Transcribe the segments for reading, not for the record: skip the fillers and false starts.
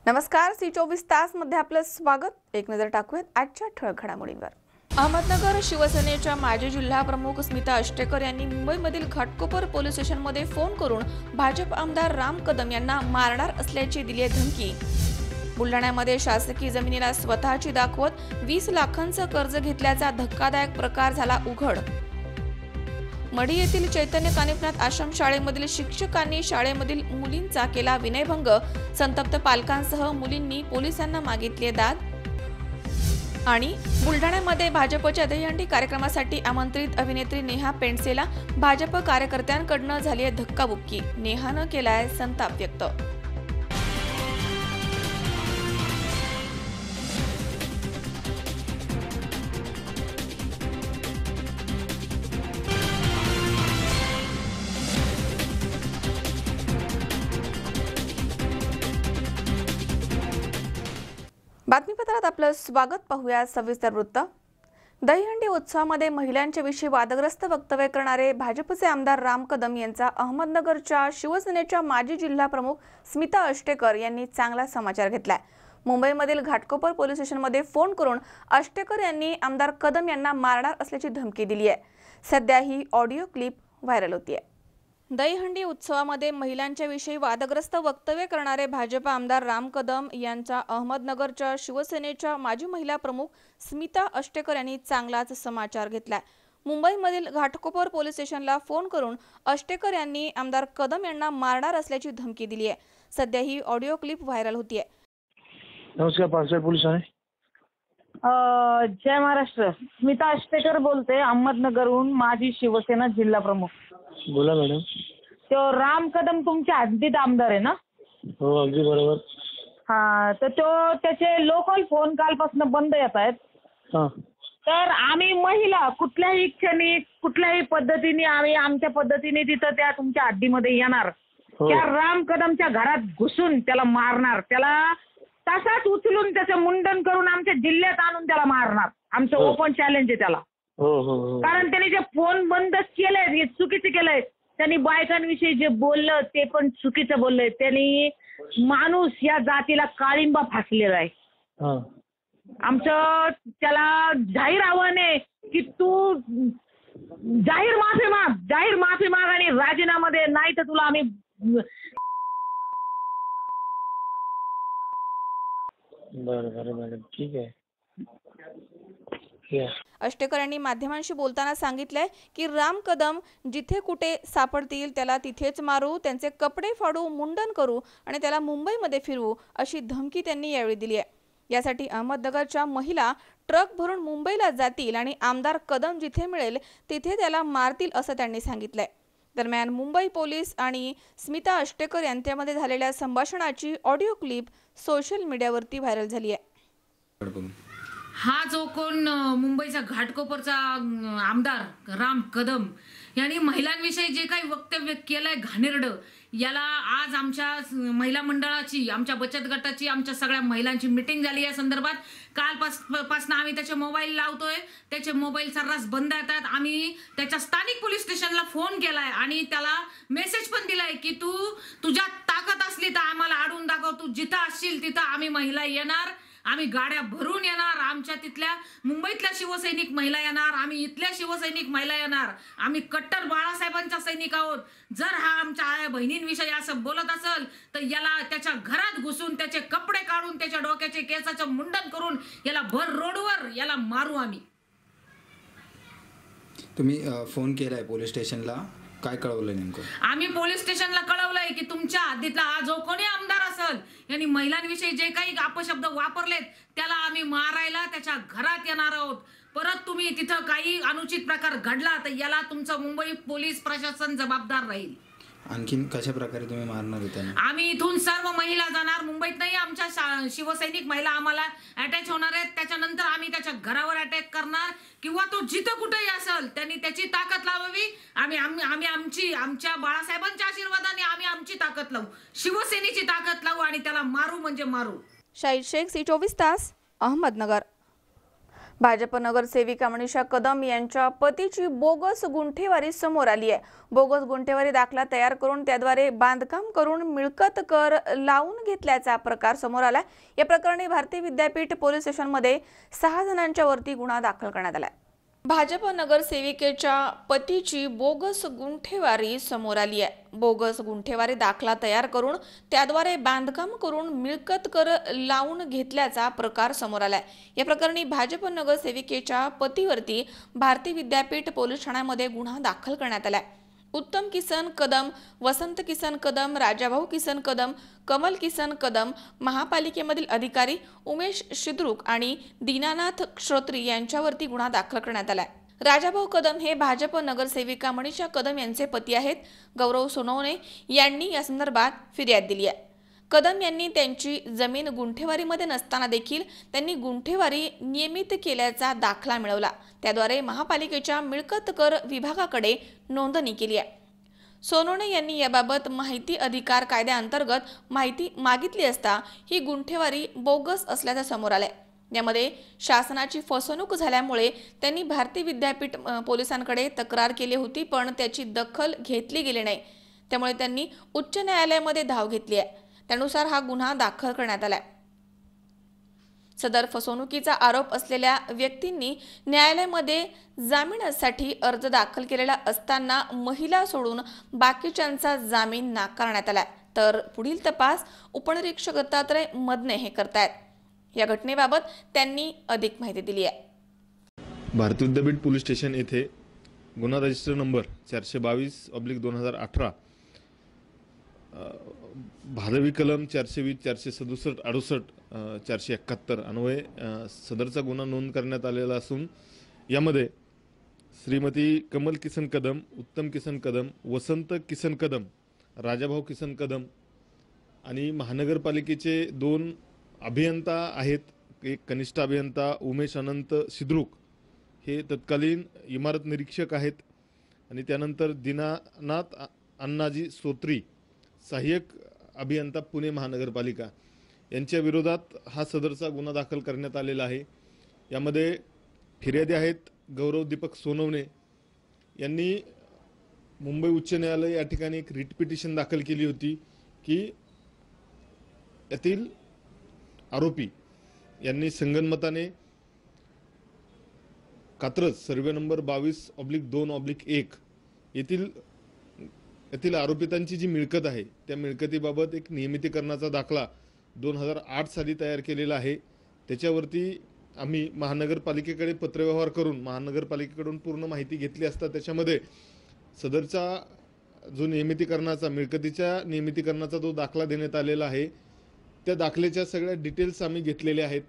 नमस्कार, सी 24 तास मध्ये आपलं स्वागत। एक नजर टाकूयात आजच्या ठळक घडामोडींवर। अहमदनगर शिवसेनेच्या माजी जिल्हा प्रमुख स्मिता अष्टेकर यांनी मुंबईमधील घाटकोपर पोलीस स्टेशनमध्ये फोन करून भाजप आमदार राम कदम यांना मारणार असल्याची दिली आहे धमकी। बुलढाण्यामध्ये शासकीय जमिनीला स्वतःची दाखवत 20 लाखांचं कर्ज घेतल्याचा धक्कादायक प्रकार झाला उघड। मढी येथील चैतन्य कानिफनाथ आश्रम शाळेमधील शिक्षकांनी शाळेमधील मुलींचा केला विनयभंग। संतप्त पालकांसह मुलींनी पोलिसांना मागितले दाद। आणि बुलढाण्यामध्ये भाजपच्या दहीहंडी कार्यक्रमासाठी आमंत्रित अभिनेत्री नेहा पेंडसेला भाजप कार्यकर्त्यांकडून झाली आहे धक्काबुक्की। नेहानं केलाय संताप व्यक्त। बातमीपत्रात आपलं स्वागत। पाहूया सविस्तर वृत्त। दहीहंडी उत्सवामध्ये महिलांच्या विषयी वादग्रस्त वक्तव्य करणारे भाजपचे आमदार राम कदम यांचा अहमदनगरच्या शिवसेनेच्या माजी जिल्हा प्रमुख स्मिता अष्टेकर यांनी चांगला समाचार घेतलाय। मुंबईमधील घाटकोपर पोलीस स्टेशनमध्ये फोन करून अष्टेकर यांनी आमदार कदम यांना मारणार असल्याची धमकी दिली आहे। सध्या ही ऑडिओ क्लिप व्हायरल होतीये। दहीहंडी उत्सवामध्ये महिलांच्या विषयी वादग्रस्त वक्तव्य करणारे भाजप आमदार राम कदम यांचा अहमदनगरच्या शिवसेनेच्या माजी महिला प्रमुख स्मिता अष्टेकर यांनी चांगलाच समाचार घेतलाय। मुंबईमधील घाटकोपर पोलीस स्टेशनला फोन करून अष्टेकर यांनी आमदार कदम यांना मारणार असल्याची धमकी दिली आहे। सध्या ही ऑडिओ क्लिप व्हायरल होतीये। नमस्कार, पार्सल पोलीस आहे। जय महाराष्ट्र। स्मिता अष्टेकर बोलते, अहमदनगरहून माजी शिवसेना जिल्हा प्रमुख। बोला मॅडम। तो राम कदम तुमच्या हद्दीत आमदार आहे ना? हो, अगदी बरोबर। हा, तर त्याचे लोकल फोन कालपासून बंद येत आहेत। तर आम्ही महिला कुठल्याही क्षणी कुठल्याही पद्धतीने आम्ही आमच्या पद्धतीने तिथं त्या तुमच्या हद्दीमध्ये येणार। त्या राम कदमच्या घरात घुसून त्याला मारणार, त्याला तसाच उचलून त्याचं मुंडन करून आमच्या जिल्ह्यात आणून त्याला मारणार। आमचं ओपन चॅलेंज आहे त्याला। कारण त्यांनी जे फोन बंद केले हे चुकीचं केलंय। त्यांनी बायकांविषयी जे बोललं ते पण चुकीचं बोललंय। त्यांनी माणूस या जातीला काळिंबा फासलेला आहे। आमचं त्याला जाहीर आव्हान आहे की तू जाहीर माफी माग आणि राजीनामा दे, नाही तर तुला आम्ही बरं मॅडम, ठीक आहे। अष्टेकर यांनी माध्यमांशी बोलताना सांगितलंय की राम कदम जिथे कुठे सापडतील त्याला तिथेच मारू, त्यांचे कपडे फाडू, मुंडन करू आणि त्याला मुंबईमध्ये फिरवू अशी धमकी त्यांनी यावेळी दिली आहे। यासाठी अहमदनगरच्या महिला ट्रक भरून मुंबईला जातील आणि आमदार कदम जिथे मिळेल तिथे त्याला मारतील असं त्यांनी सांगितलंय। दरम्यान मुंबई पोलीस आणि स्मिता अष्टेकर यांच्यामध्ये झालेल्या संभाषणाची ऑडिओ क्लिप सोशल मीडियावरती व्हायरल झाली आहे। हा जो कोण मुंबईचा घाटकोपरचा आमदार राम कदम यांनी महिलांविषयी जे काही वक्तव्य केलंय घाणेरडं, याला आज आमच्या महिला मंडळाची, आमच्या बचत गटाची, आमच्या सगळ्या महिलांची मीटिंग झाली या संदर्भात। कालपासून आम्ही त्याचे मोबाईल लावतोय, त्याचे मोबाईल सर्रास बंद येतात। आम्ही त्याच्या स्थानिक पोलीस स्टेशनला फोन केलाय आणि त्याला मेसेज पण दिलाय की तू तुझ्या ताकद असली तर आम्हाला अडवून दाखव, तू जिथं असशील तिथं आम्ही महिला येणार, आम्ही गाड्या भरून येणार, आमच्या तिथल्या मुंबईतल्या शिवसैनिक महिला येणार, आम्ही इथल्या शिवसैनिक महिला येणार, आम्ही कट्टर बाळासाहेबांच्या सैनिक आहोत। जर हा आमच्या आया बहिणींविषयी असं बोलत असेल तर याला त्याच्या घरात घुसून त्याचे कपडे काढून त्याच्या डोक्याचे केसाचं मुंडन करून याला भर रोडवर याला मारू आम्ही। तुम्ही फोन केलाय पोलीस स्टेशनला, काय कळवलं नेमकं? आम्ही पोलीस स्टेशनला कळवलंय की तुमच्या हद्दीतला हा जो कोणी आमदार असेल यांनी महिलांविषयी जे काही अपशब्द वापरलेत त्याला आम्ही मारायला त्याच्या घरात येणार आहोत। परत तुम्ही तिथं काही अनुचित प्रकार घडला तर याला तुमचं मुंबई पोलीस प्रशासन जबाबदार राहील। आणखीन कशा प्रकारे तुम्ही मारणार होता? आम्ही इथून सर्व महिला जाणार, मुंबईत नाही आमच्या शिवसैनिक महिला आम्हाला अटॅच होणार आहेत। त्याच्यानंतर आम्ही त्याच्या घरावर अटॅक करणार किंवा तो जिथं कुठेही असेल त्यांनी त्याची ताकद लावावी। आम्ही आमच्या बाळासाहेबांच्या आशीर्वादाने आम्ही आमची ताकद लावू, शिवसेनेची ताकद लावू आणि त्याला मारू म्हणजे मारू। शाहीद शेख, सी 24 तास, अहमदनगर। भाजप नगरसेविका मनीषा कदम यांच्या पतीची बोगस गुंठेवारी समोर आली आहे। बोगस गुंठेवारी दाखला तयार करून त्याद्वारे बांधकाम करून मिळकत कर लावून घेतल्याचा प्रकार समोर आलाय। या प्रकरणी भारतीय विद्यापीठ पोलीस स्टेशनमध्ये 6 जणांच्या वरती गुन्हा दाखल करण्यात आलाय। भाजप नगरसेविकेच्या पतीची बोगस गुंठेवारी समोर आली आहे। बोगस गुंठेवारी दाखला तयार करून त्याद्वारे बांधकाम करून मिळकत कर लावून घेतल्याचा प्रकार समोर आलाय। या प्रकरणी भाजप नगरसेविकेच्या पतीवरती भारतीय विद्यापीठ पोलीस ठाण्यामध्ये गुन्हा दाखल करण्यात आलाय। उत्तम किसन कदम, वसंत किसन कदम, राजाभाऊ किसन कदम, कमल किसन कदम, महापालिकेमधील अधिकारी उमेश शिद्रुक आणि दीनानाथ श्रोत्री यांच्यावरती गुन्हा दाखल करण्यात आलाय। राजाभाऊ कदम हे भाजप नगरसेविका मनीषा कदम यांचे पती आहेत। गौरव सोनवणे यांनी या संदर्भात फिर्याद दिली आहे। कदम यांनी त्यांची जमीन गुंठेवारीमध्ये नसताना देखील त्यांनी गुंठेवारी नियमित केल्याचा दाखला मिळवला। त्याद्वारे महापालिकेच्या मिळकत कर विभागाकडे नोंदणी केली आहे। सोनवणे यांनी याबाबत माहिती अधिकार कायद्याअंतर्गत माहिती मागितली असता ही गुंठेवारी बोगस असल्याचे समोर आले। यामध्ये शासनाची फसवणूक झाल्यामुळे त्यांनी भारतीय विद्यापीठ पोलिसांकडे तक्रार केली होती, पण त्याची दखल घेतली गेली नाही। त्यामुळे त्यांनी उच्च न्यायालयामध्ये धाव घेतली आहे। त्यानुसार हा गुन्हा दाखल करण्यात आलाय। सदर फसवणुकीचा आरोप असलेल्या व्यक्तींनी न्यायालयामध्ये जामिनासाठी अर्ज दाखल केलेला असताना महिला सोडून बाकीच्यांचा जामीन नाकारण्यात आलाय। तर पुढील तपास उपनिरीक्षक दत्तात्रय मदने हे करतायत। या घटनेबाबत त्यांनी अधिक माहिती दिली आहे। भारतीय विद्यापीठ पोलीस स्टेशन येथे गुन्हा रजिस्टर नंबर 422/2018 भादवी कलम 420, 467, 68, 471 अन्वये सदरचा गुन्हा नोंद करण्यात आलेला असून यामध्ये श्रीमती कमल किसन कदम, उत्तम किसन कदम, वसंत किसन कदम, राजाभाऊ किसन कदम आणि महानगरपालिकेचे 2 अभियंता आहेत। एक कनिष्ठ अभियंता उमेश अनंत सिद्रुक हे तत्कालीन इमारत निरीक्षक आहेत आणि त्यानंतर दीनानाथ अण्णाजी श्रोत्री सहाय्यक अभियंता पुणे महानगरपालिका यांच्या विरोधात हा सदरचा गुन्हा दाखल करण्यात आलेला आहे। यामध्ये फिर्यादी आहेत गौरव दीपक सोनवणे यांनी मुंबई उच्च न्यायालय या ठिकाणी एक रिट पिटिशन दाखल केली होती की यातील आरोपी यांनी संगनमताने कात्रज सर्वे नंबर 22/2/1 येथील आरोपितांची जी मिळकत आहे त्या मिळकतीबाबत एक नियमितीकरणाचा दाखला 2008 साली तयार केलेला आहे। त्याच्यावरती आम्ही महानगरपालिकेकडे पत्रव्यवहार करून महानगरपालिकेकडून पूर्ण माहिती घेतली असता त्याच्यामध्ये सदरचा जो मिळकतीच्या नियमितीकरणाचा जो दाखला देण्यात आलेला आहे त्या दाखल्याच्या सगळ्या डिटेल्स आम्ही घेतलेल्या आहेत।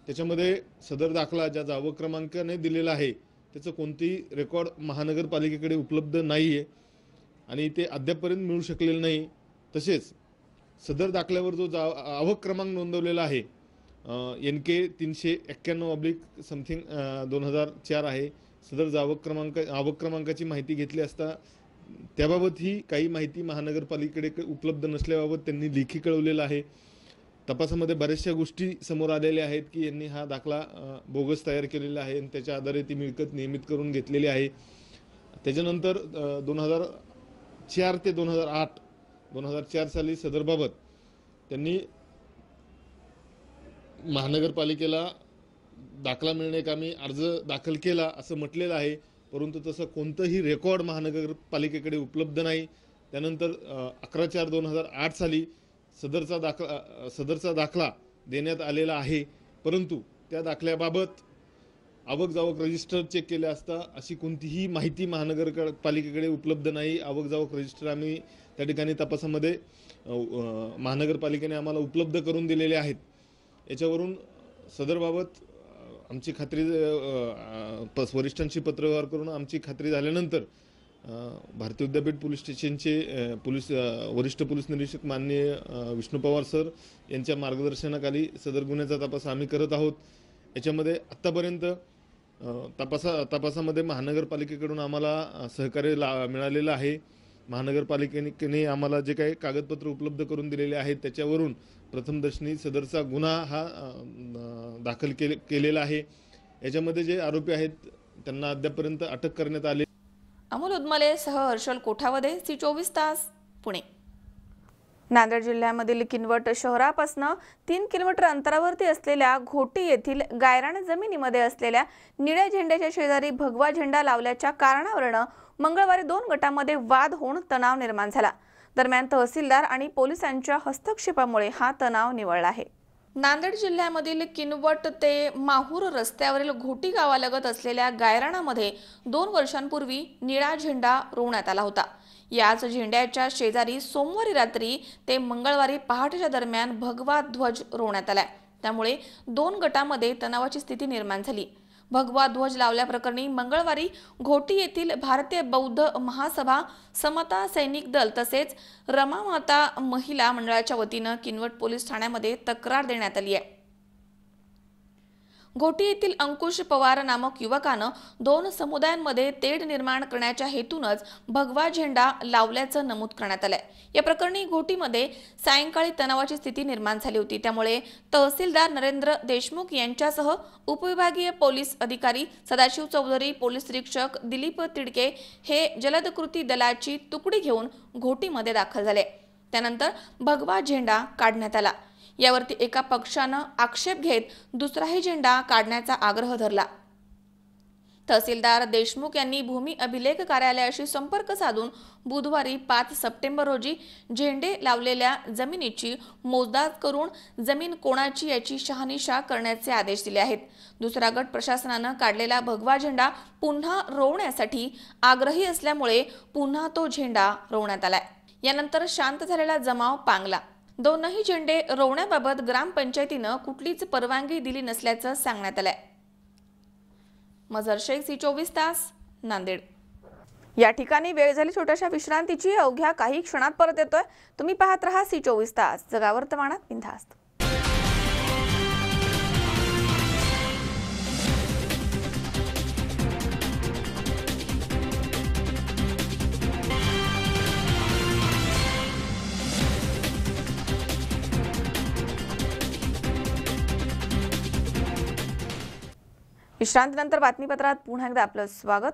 त्याच्यामध्ये सदर दाखला ज्या जावक क्रमांकाने दिलेला आहे त्याचं कोणतेही रेकॉर्ड महानगरपालिकेकडे उपलब्ध नाही आहे आणि ते अद्यापपर्यंत मिळू शकलेलं नाही। तसेच सदर दाखल्यावर जो आवक क्रमांक नोंदवलेला आहे NK 391/समथिंग 2004 आहे। सदर आवक क्रमांकाची माहिती घेतली असता त्याबाबतही काही माहिती महानगरपालिकेकडे उपलब्ध नसल्याबाबत त्यांनी लेखी कळवलेलं आहे। तपासामध्ये बऱ्याचशा गोष्टी समोर आलेल्या आहेत की यांनी हा दाखला बोगस तयार केलेला आहे आणि त्याच्या आधारे ती मिळकत नियमित करून घेतलेली आहे। त्याच्यानंतर 2004 ते 2004 साली सदरबाबत त्यांनी महानगरपालिकेला दाखला मिळण्याकामी अर्ज दाखल केला असं म्हटलेलं आहे, परंतु तसं कोणतंही रेकॉर्ड महानगरपालिकेकडे उपलब्ध नाही। त्यानंतर 11/4/2008 साली सदरचा दाखला देण्यात आलेला आहे, परंतु त्या दाखल्याबाबत आवक जावक रजिस्टर चेक केले असता अशी कोणतीही माहिती महानगरपालिकेकडे उपलब्ध नाही। आवक जावक रजिस्टर आम्ही त्या ठिकाणी तपासामध्ये महानगरपालिकेने आम्हाला उपलब्ध करून दिलेले आहेत। याच्यावरून सदरबाबत आमची खात्री वरिष्ठांशी पत्रव्यवहार करून आमची खात्री झाल्यानंतर भारतीय विद्यापीठ पोलीस स्टेशनचे वरिष्ठ पोलीस निरीक्षक माननीय विष्णू पवार सर यांच्या मार्गदर्शनाखाली सदर गुन्ह्याचा तपास आम्ही करत आहोत। याच्यामध्ये आत्तापर्यंत तपासामध्ये महानगरपालिकेकडून आम्हाला सहकार्य मिळालेलं आहे। महानगरपालिकेने आम्हाला जे काही कागदपत्र उपलब्ध करून दिलेले आहेत त्याच्यावरून प्रथमदर्शनी सदरचा गुन्हा हा दाखल केलेला आहे। याच्यामध्ये जे आरोपी आहेत त्यांना अद्यापपर्यंत अटक करण्यात आली. अमोल उदमले सह हर्षल कोठावदे, सी24 तास, पुणे. नांदेड जिल्ह्यामधील किनवट शहरापासून 3 किलोमीटर अंतरावरती असलेल्या घोटी येथील गायरान जमिनीमध्ये असलेल्या निळ्या झेंड्याच्या शेजारी भगवा झेंडा लावल्याच्या कारणावरून मंगळवारी 2 गटांमध्ये वाद होऊन तणाव निर्माण झाला. दरम्यान तहसीलदार आणि पोलिसांच्या हस्तक्षेपामुळे हा तणाव निवळला आहे. नांदेड जिल्ह्यामधील किनवट ते माहूर रस्त्यावरील घोटी गावालगत असलेल्या गायरानामध्ये 2 वर्षांपूर्वी निळा झेंडा रोवण्यात आला होता. याच झेंड्याच्या शेजारी सोमवारी रात्री ते मंगळवारी पहाटेच्या दरम्यान भगवा ध्वज रोवण्यात आलाय. त्यामुळे 2 गटांमध्ये तणावाची स्थिती निर्माण झाली. भगवा ध्वज लावल्याप्रकरणी मंगळवारी घोटी येथील भारतीय बौद्ध महासभा, समता सैनिक दल तसेच रमामाता महिला मंडळाच्या वतीनं किनवट पोलीस ठाण्यामध्ये तक्रार देण्यात आली आहे. घोटी येथील अंकुश पवार नामक युवकानं 2 समुदायांमध्ये तेढ निर्माण करण्याच्या हेतूनच भगवा झेंडा लावल्याचं नमूद करण्यात आलंय. या प्रकरणी घोटीमध्ये सायंकाळी तणावाची स्थिती निर्माण झाली होती. त्यामुळे तहसीलदार नरेंद्र देशमुख यांच्यासह उपविभागीय पोलीस अधिकारी सदाशिव चौधरी, पोलीस निरीक्षक दिलीप तिडके हे जलद कृती दलाची तुकडी घेऊन घोटीमध्ये दाखल झाले. त्यानंतर भगवा झेंडा काढण्यात आला. यावरती एका पक्षानं आक्षेप घेत दुसराही झेंडा काढण्याचा आग्रह धरला. तहसीलदार देशमुख यांनी भूमी अभिलेख कार्यालयाशी संपर्क साधून बुधवारी 5 सप्टेंबर रोजी झेंडे लावलेल्या जमिनीची मोजदाद करून जमीन कोणाची याची शहानिशा करण्याचे आदेश दिले आहेत. दुसरा गट प्रशासनानं काढलेला भगवा झेंडा पुन्हा रोवण्यासाठी आग्रही असल्यामुळे पुन्हा तो झेंडा रोवण्यात आलाय. यानंतर शांत झालेला जमाव पांगला. दोनही झेंडे रोवण्याबाबत ग्रामपंचायतीनं कुठलीच परवानगी दिली नसल्याचं सांगण्यात आलंय. मजहर शेख, सी24 तास, नांदेड. या ठिकाणी वेळ झाली छोट्याशा विश्रांतीची. अवघ्या काही क्षणात परत येतोय. तुम्ही पाहत रहा सी24 तास, जगा वर्तमानात बिनधास्त. विश्रांतीनंतर बातमीपत्रात पुन्हा एकदा आपलं स्वागत.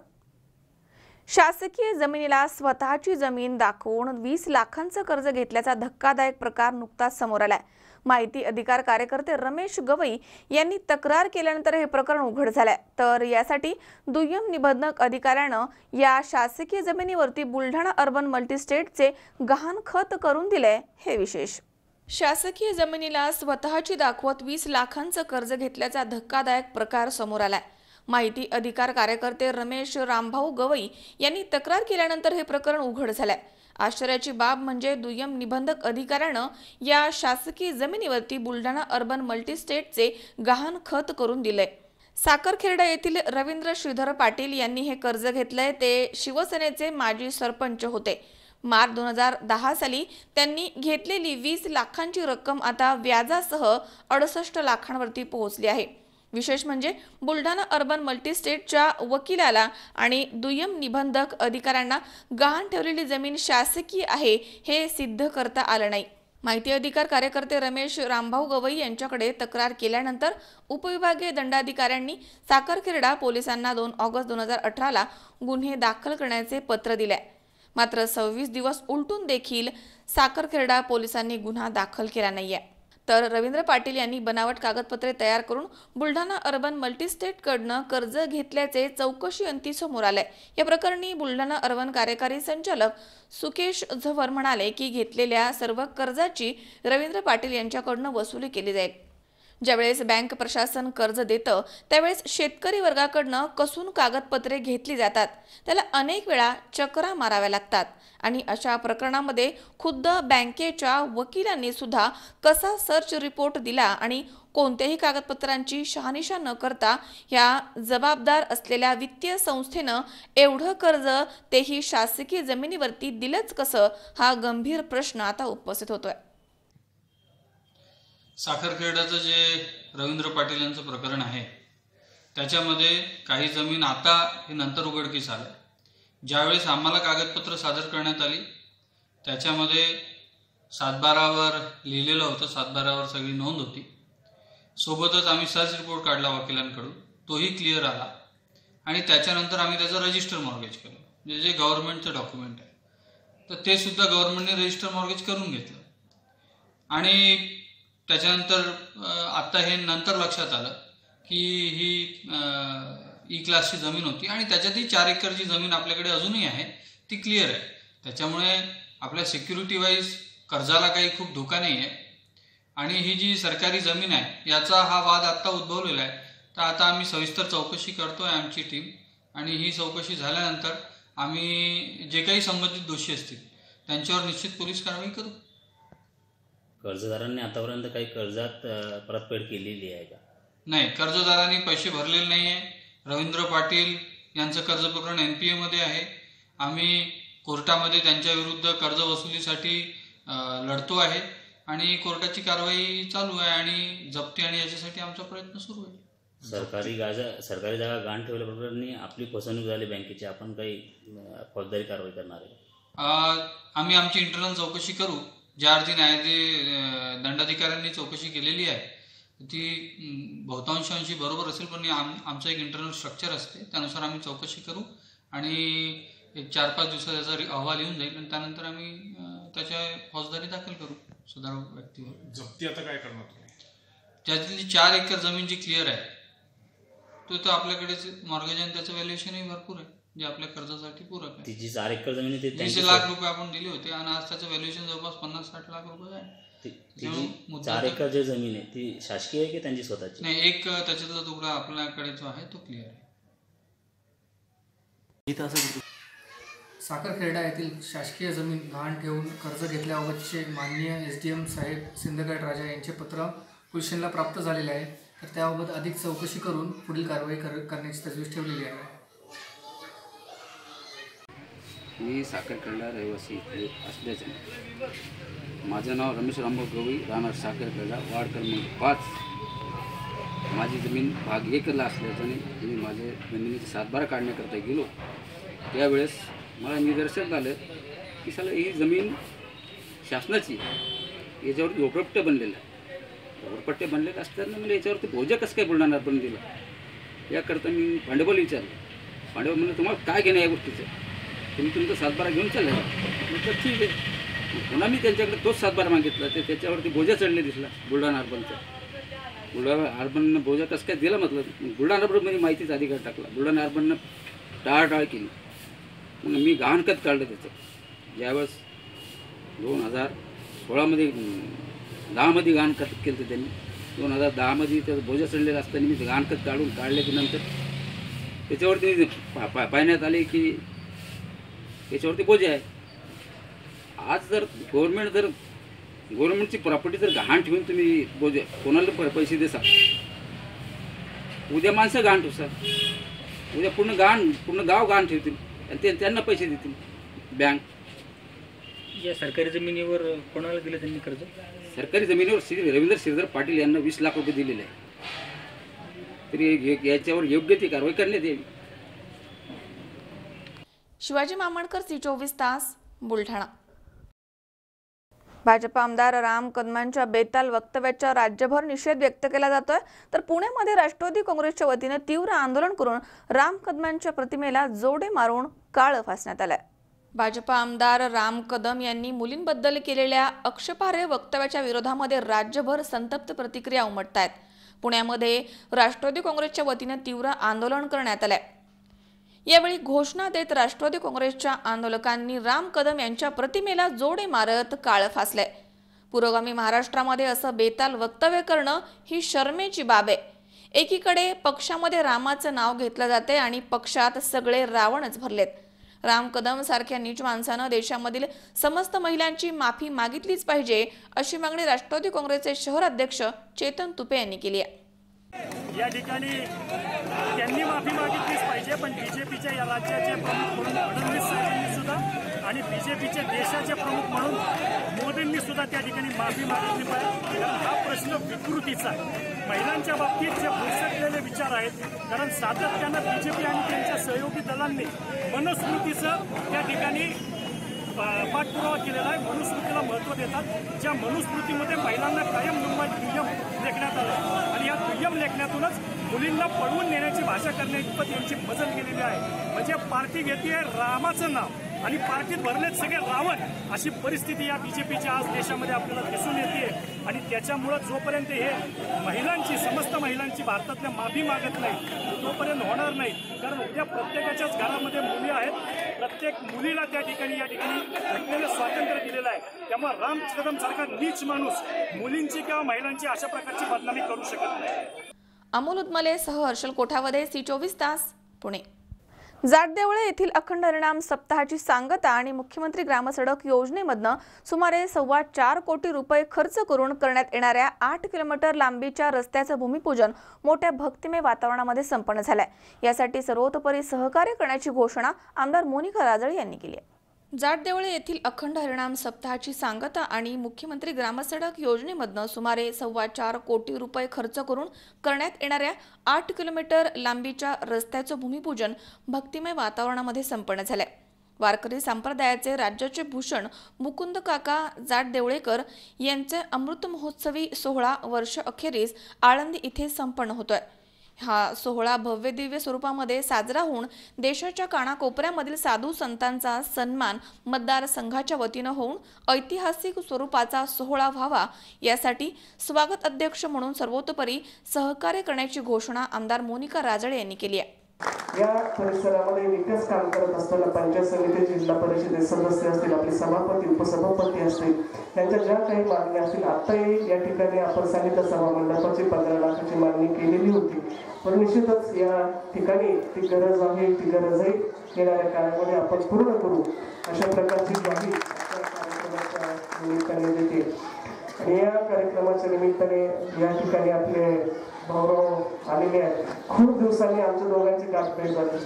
शासकीय जमिनीला स्वतःची जमीन दाखवून 20 लाखांचं कर्ज घेतल्याचा धक्कादायक प्रकार नुकताच समोर आलाय. माहिती अधिकार कार्यकर्ते रमेश गवई यांनी तक्रार केल्यानंतर हे प्रकरण उघड झालंय. तर यासाठी दुय्यम निबंधक अधिकाऱ्यानं या शासकीय जमिनीवरती बुलढाणा अर्बन मल्टीस्टेटचे गहाणखत करून दिले. हे विशेष. शासकीय जमिनीला स्वतःची दाखवत 20 लाखांचं कर्ज घेतल्याचा धक्कादायक प्रकार समोर आलाय. माहिती अधिकार कार्यकर्ते रमेश रामभाऊ गवई यांनी तक्रार केल्यानंतर हे प्रकरण उघड झालंय. आश्चर्याची बाब म्हणजे दुय्यम निबंधक अधिकाऱ्यानं या शासकीय जमिनीवरती बुलढाणा अर्बन मल्टीस्टेटचे गहाणखत करून दिलंय. साखरखेर्डा येथील रवींद्र श्रीधर पाटील यांनी हे कर्ज घेतलंय. ते शिवसेनेचे माजी सरपंच होते. मार्च 2010 साली त्यांनी घेतलेली 20 लाखांची रक्कम आता व्याजासह 68 लाखांवरती पोहोचली आहे. विशेष म्हणजे बुलढाणा अर्बन मल्टीस्टेटच्या वकिलाला आणि दुय्यम निबंधक अधिकाऱ्यांना गहाण ठेवलेली जमीन शासकीय आहे हे सिद्ध करता आलं नाही. माहिती अधिकार कार्यकर्ते रमेश रामभाऊ गवई यांच्याकडे तक्रार केल्यानंतर उपविभागीय दंडाधिकाऱ्यांनी साखरखेर्डा पोलिसांना 2 ऑगस्ट 2018 ला गुन्हे दाखल करण्याचे पत्र दिले. मात्र 26 दिवस उलटून देखील साखरखेर्डा पोलिसांनी गुन्हा दाखल केला नाहीये. तर रवींद्र पाटील यांनी बनावट कागदपत्रे तयार करून बुलढाणा अर्बन मल्टीस्टेटकडनं कर्ज घेतल्याचे चौकशी अंती समोर आले. या प्रकरणी बुलढाणा अर्बन कार्यकारी संचालक सुकेश झवर म्हणाले की घेतलेल्या सर्व कर्जाची रवींद्र पाटील यांच्याकडनं वसुली केली जाईल. ज्यावेळेस बँक प्रशासन कर्ज देतं त्यावेळेस शेतकरी वर्गाकडनं कसून कागदपत्रे घेतली जातात. त्याला अनेक वेळा चक्रा माराव्या लागतात आणि अशा प्रकरणामध्ये खुद्द बँकेच्या वकिलांनी सुद्धा कसा सर्च रिपोर्ट दिला आणि कोणत्याही कागदपत्रांची शहानिशा न करता या जबाबदार असलेल्या वित्तीय संस्थेनं एवढं कर्ज तेही शासकीय जमिनीवरती दिलंच कसं, हा गंभीर प्रश्न आता उपस्थित होतोय. साखरखेर्ड्याचं जे रवींद्र पाटील यांचं प्रकरण आहे त्याच्यामध्ये काही जमीन आता हे नंतर उघडकीस आलं. ज्यावेळेस आम्हाला कागदपत्र सादर करण्यात आली त्याच्यामध्ये 7/12वर लिहिलेलं होतं, 7/12वर सगळी नोंद होती. सोबतच आम्ही सर्च रिपोर्ट काढला वकिलांकडून. तोही क्लिअर आला आणि त्याच्यानंतर आम्ही त्याचं रजिस्टर मॉर्गेज केलं, म्हणजे जे गव्हर्नमेंटचं डॉक्युमेंट आहे तर ते सुद्धा गव्हर्नमेंटने रजिस्टर मॉर्गेज करून घेतलं. आणि त्याच्यानंतर आत्ता हे नंतर लक्षात आलं की ही ई क्लासची जमीन होती आणि त्याच्यातही 4 एकरची जमीन आपल्याकडे अजूनही आहे, ती क्लिअर आहे. त्याच्यामुळे आपल्या सिक्युरिटी वाईज कर्जाला काही खूप धोका नाही आहे. आणि ही जी सरकारी जमीन आहे याचा हा वाद आत्ता उद्भवलेला आहे, तर आता आम्ही सविस्तर चौकशी करतोय आमची टीम, आणि ही चौकशी झाल्यानंतर आम्ही जे काही संबंधित दोषी असतील त्यांच्यावर निश्चित पोलीस कारवाई करू. कर्जदारांनी आतापर्यंत काही कर्जात परतफेड केलेली आहे का? नाही, कर्जदारांनी पैसे भरलेले नाही आहे. रवींद्र पाटील यांचं कर्ज प्रकरण NPA मध्ये आहे. आम्ही कोर्टामध्ये त्यांच्या विरुद्ध कर्ज वसुलीसाठी लढतो आहे आणि कोर्टाची कारवाई चालू आहे आणि जप्ती आणि याच्यासाठी आमचा प्रयत्न सुरू आहे. सरकारी जागा गहाण ठेवल्याप्रकरणी आपली फसवणूक झाली बँकेची, आपण काही फौजदारी कारवाई करणार आहे? आम्ही आमची इंटरनल चौकशी करू. ज्या अर्थी दंडाधिकाऱ्यांनी चौकशी केलेली आहे ती बहुतांश अंशी बरोबर असेल, पण आमचं एक इंटरनल स्ट्रक्चर असते, त्यानुसार आम्ही चौकशी करू आणि एक 4-5 दिवसात त्याचा अहवाल येऊन जाईल आणि त्यानंतर आम्ही त्याच्या फौजदारी दाखल करू सुधारू व्यक्तीवर. जप्ती आता काय करणार तुम्ही? त्यातली 4 एकर जमीन जी क्लिअर आहे तो आपल्याकडे मॉर्गेज आणि त्याचं व्हॅल्युएशनही भरपूर आहे, जे आपल्या कर्जासाठी पूरक आहे. तिची 4 एकर जमीन 20 लाख रुपये आपण दिले होते आणि आज त्याचं व्हॅल्युएशन जवळपास 50-60 लाख रुपये आहे. 4 एकर जी जमीन आहे ती शासकीय आहे की त्यांची स्वतःची? नाही, एक त्याच्यातला तुकडा आपल्याकडे जो आहे तो क्लिअर आहे. साखरखेर्डा येथील शासकीय जमीन गहाण ठेवून कर्ज घेतल्याबाबतचे माननीय SDM साहेब सिंदखेड राजा यांचे पत्र पोलीस स्टेशनला प्राप्त झालेले आहे. तर त्याबाबत अधिक चौकशी करून पुढील कारवाई करण्याची तजवीज ठेवलेली आहे. मी साखरखेर्डा रहिवासी इथले असल्याचे माझं नाव रमेश रामभाऊ गवई, राहणार साखरखेर्डा, वार्ड क्रमांक 5. माझी जमीन भाग 1ला असल्याच्याने मी माझ्या जमिनीचा 7/12 काढण्याकरता गेलो. त्यावेळेस मला निदर्शक झालं की साला ही जमीन शासनाची, याच्यावरती झोपडपट्टे बनलेलं आहे. झोपडपट्टे बनलेले असताना मला याच्यावरती बोजा कसं काय बुलढाण्यात पण दिलं, याकरता मी भांडवल विचारलं. भांडवल म्हणलं तुम्हाला काय घेणं या गोष्टीचं, तुम्ही तुमचं 7/12 घेऊन चालले. म्हटलं ठीक आहे. पुन्हा मी त्यांच्याकडे तोच 7/12 मागितला, ते त्याच्यावरती बोजा चढले दिसला बुलढाणा अर्बनचा. बुलढाणा अर्बननं बोजा कसं काय दिला म्हटलं. बुलढाणा अर्बनमध्ये माहितीचा अधिकार टाकला. बुलढाणा अर्बननं टाळाटाळ केली. मग मी गहाणखत काढलं त्याचं. ज्यावेळेस 2016मध्ये 10मध्ये गहाणखत केलं तर त्यांनी 2010मध्ये त्याचं बोजा चढलेला असताना मी गहाणखत काढल्याच्या नंतर त्याच्यावरती पाहण्यात आले की त्याच्यावरती बोजा आहे. आज जर गव्हर्नमेंटची प्रॉपर्टी जर गहाण ठेवून तुम्ही बोजा कोणाला पैसे देसाल, उद्या माणसं गहाण ठेवसाल, उद्या पूर्ण गाव गहाण ठेवतील आणि त्यांना पैसे देतील बँक. या सरकारी जमिनीवर कोणाला दिलं त्यांनी कर्ज? सरकारी जमिनीवर रवींद्र श्रीधर पाटील यांना 20 लाख रुपये दिलेले आहे. तरी याच्यावर योग्य ती कारवाई करण्यात यावी. शिवाजी मामणकर, C24 तास, बुलढाणा. भाजप आमदार राम कदमांच्या बेताल वक्तव्याचा राज्यभर निषेध व्यक्त केला जातोय, तर पुण्यामध्ये राष्ट्रवादी काँग्रेसच्या वतीने तीव्र आंदोलन करून राम कदमांच्या प्रतिमेला जोडे मारून काळं फासण्यात आलंय. भाजप आमदार राम कदम यांनी मुलींबद्दल केलेल्या आक्षेपार्ह वक्तव्याच्या विरोधामध्ये राज्यभर संतप्त प्रतिक्रिया उमटतायत. पुण्यामध्ये राष्ट्रवादी काँग्रेसच्या वतीने तीव्र आंदोलन करण्यात आलंय. यावेळी घोषणा देत राष्ट्रवादी काँग्रेसच्या आंदोलकांनी राम कदम यांच्या प्रतिमेला जोडे मारत काळं फासलंय. पुरोगामी महाराष्ट्रामध्ये असं बेताल वक्तव्य करणं ही शरमेची बाब आहे. एकीकडे पक्षामध्ये रामाचं नाव घेतलं जाते आणि पक्षात सगळे रावणच भरलेत. राम कदम सारख्या नीच माणसानं देशामधील समस्त महिलांची माफी मागितलीच पाहिजे, अशी मागणी राष्ट्रवादी काँग्रेसचे शहर अध्यक्ष चेतन तुपे यांनी केली आहे. या ठिकाणी त्यांनी माफी मागितलीच पाहिजे, पण बीजेपीच्या या राज्याचे प्रमुख म्हणून फडणवीस साहेबांनी सुद्धा आणि बीजेपीचे देशाचे प्रमुख म्हणून मोदींनी सुद्धा त्या ठिकाणी माफी मागितली पाहिजे. कारण हा प्रश्न विकृतीचा आहे. महिलांच्या बाबतीत जे भुसकलेले विचार आहेत, कारण सातत्यानं बीजेपी आणि त्यांच्या सहयोगी दलांनी मनुस्मृतीचं त्या ठिकाणी पाठपुरावा केलेला आहे. मनुस्मृतीला महत्त्व देतात. ज्या मनुस्मृतीमध्ये महिलांना कायम दुय्यम लेखण्यात आलं आणि या दुय्यम लेखण्यातूनच मुलींना पळवून नेण्याची भाषा करण्याइतपत यांची मजल गेलेली आहे. म्हणजे पार्टी घेते रामाचं नाव आणि पार्टीत भरलेत सगळे रावण, अशी परिस्थिती या बीजेपीच्या आज देशामध्ये आपल्याला दिसून येते. आणि त्याच्यामुळं जोपर्यंत हे महिलांची, समस्त महिलांची भारतातल्या माफी मागत नाही तोपर्यंत होणार नाही. कारण उद्या प्रत्येकाच्याच घरामध्ये मुली आहेत, प्रत्येक मुलीला त्या ठिकाणी या ठिकाणी घटनेला स्वातंत्र्य दिलेलं आहे. त्यामुळे राम कदम सारखा नीच माणूस मुलींची किंवा महिलांची अशा प्रकारची बदनामी करू शकत नाही. अमोल उदमले सह हर्षल कोठावदे, सी24 तास, पुणे. जाटदेवळे येथील अखंड हरिनाम सप्ताहाची सांगता आणि मुख्यमंत्री ग्रामसडक योजनेमधनं सुमारे 4.25 कोटी रुपये खर्च करून करण्यात येणाऱ्या 8 किलोमीटर लांबीच्या रस्त्याचं भूमिपूजन मोठ्या भक्तिमय वातावरणामध्ये संपन्न झालंय. यासाठी सर्वतोपरी सहकार्य करण्याची घोषणा आमदार मोनिका राजळे यांनी केली आहे. जाटदेवळे येथील अखंड हरिनाम सप्ताहाची सांगता आणि मुख्यमंत्री ग्रामसडक योजनेमधनं सुमारे 4.25 कोटी रुपये खर्च करून करण्यात येणाऱ्या 8 किलोमीटर लांबीच्या रस्त्याचं भूमिपूजन भक्तिमय वातावरणामध्ये संपन्न झालंय. वारकरी संप्रदायाचे राज्याचे भूषण मुकुंद काका जाटदेवळेकर यांचे अमृत महोत्सवी सोहळा वर्ष अखेरीस आळंदी इथे संपन्न होतोय. हा सोहळा भव्य दिव्य स्वरूपामध्ये साजरा होऊन देशाच्या कानाकोपऱ्यामधील साधू संतांचा सन्मान मतदारसंघाच्या वतीनं होऊन ऐतिहासिक स्वरूपाचा सोहळा व्हावा यासाठी स्वागत अध्यक्ष म्हणून सर्वतोपरी सहकार्य करण्याची घोषणा आमदार मोनिका राजळे यांनी केली आहे. या परिसरामध्ये विकास काम करत असताना पंचायत समिती, जिल्हा परिषदेचे सदस्य असतील, आपले सभापती, उपसभापती असतील, त्यांच्या ज्या काही मागण्या असतील, आताही या ठिकाणी आपण सांगितलं सभा मंडपाची 15 लाखाची मागणी केलेली होती. पण निश्चितच या ठिकाणी ती गरज आहे, ती गरजही येणाऱ्या काळामध्ये आपण पूर्ण करू अशा प्रकारची ग्वाही कार्यक्रमाच्या निमित्ताने देते. आणि या कार्यक्रमाच्या निमित्ताने या ठिकाणी आपले भाऊराव आलेले आहेत. खूप दिवसांनी आमच्या दोघांची गाठ भेट झाली.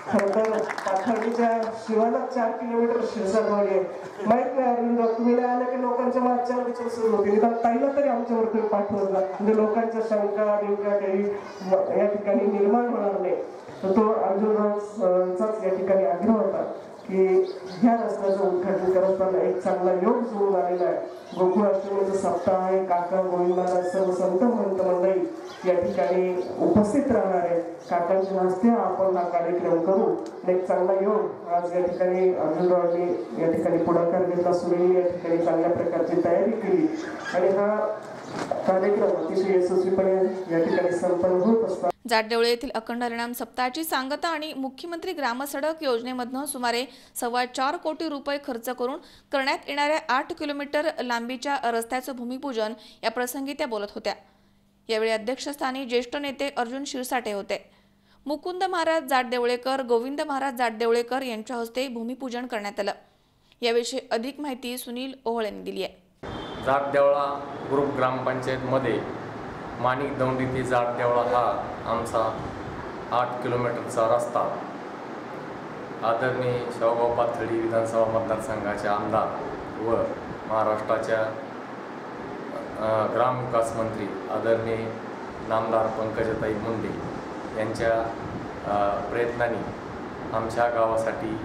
खरं तर पाथर्डीच्या शिवाला 4 किलोमीटर शिरसाटवाडी माहित नाही. अरविंद तुम्ही नाही आले की लोकांच्या मागच्या विचार सुरू होते, निदान ताईला तरी आमच्यावर पाठवला म्हणजे लोकांच्या शंका बिंका काही या ठिकाणी निर्माण होणार नाही. तर तो अर्जुनरावचाच या ठिकाणी आग्रह होता की ह्या रस्त्याचं उद्घाटन करताना एक चांगला योग जुळून आलेला आहे. गोकुळ अष्टमीचा सप्ताह आहे. काका, गोविंद महाराज, सर्व संत महंत मंडळी या ठिकाणी उपस्थित राहणार आहे. काकांच्या हस्ते आपण हा कार्यक्रम करू. एक चांगला योग आज या ठिकाणी अर्जुनरावांनी या ठिकाणी पुढाकार घेतला. सुरेली या ठिकाणी चांगल्या प्रकारची तयारी केली आणि हा कार्यक्रम अतिशय यशस्वीपणे या ठिकाणी संपन्न होत असतात. जाटदेवळे येथील अखंड हरिनाम सप्ताहाची सांगता आणि मुख्यमंत्री ग्रामसडक योजनेमधनं सुमारे 4.25 कोटी रुपये खर्च करून करण्यात येणाऱ्या 8 किलोमीटर लांबीच्या रस्त्याचं भूमिपूजन या प्रसंगी त्या बोलत होत्या. यावेळी अध्यक्षस्थानी ज्येष्ठ नेते अर्जुन शिरसाटे होते. मुकुंद महाराज जाटदेवळेकर, गोविंद महाराज जाटदेवळेकर यांच्या हस्ते भूमिपूजन करण्यात आलं. याविषयी अधिक माहिती सुनील ओहळ यांनी दिली आहे. जाटदेवळा ग्रुप ग्रामपंचायतमध्ये माणिक दौंडी ते जाटदेवळा हा आमचा 8 किलोमीटरचा रस्ता आदरणीय शेवगाव पाथर्डी विधानसभा मतदारसंघाचे आमदार व महाराष्ट्राच्या ग्रामविकास मंत्री आदरणीय नामदार पंकजाताई मुंडे यांच्या प्रयत्नांनी आमच्या गावासाठी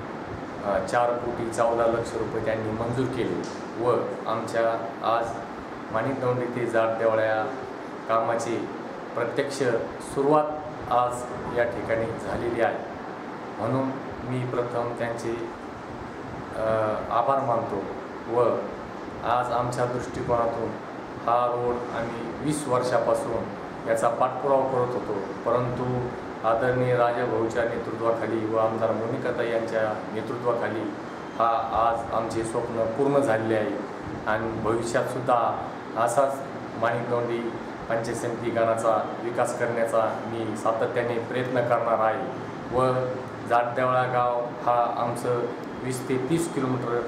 4 कोटी 14 लक्ष रुपये त्यांनी मंजूर केले व आमच्या आज माणिक दौंडी ते जाटदेवळा कामाची प्रत्यक्ष सुरुवात आज या ठिकाणी झालेली आहे. म्हणून मी प्रथम त्यांचे आभार मानतो व आज आमच्या दृष्टिकोनातून हा रोड आम्ही 20 वर्षापासून याचा पाठपुरावा करत होतो. परंतु आदरणीय राजाभाऊच्या नेतृत्वाखाली व आमदार मोनिकाताई यांच्या नेतृत्वाखाली हा आज आमचे स्वप्न पूर्ण झालेले आहे आणि भविष्यातसुद्धा असाच माणिक दौंडी पंचायत समिती गणाचा विकास करण्याचा मी सातत्याने प्रयत्न करणार आहे व जाटदेवळा गाव हा आमचं 20 ते 30 किलोमीटर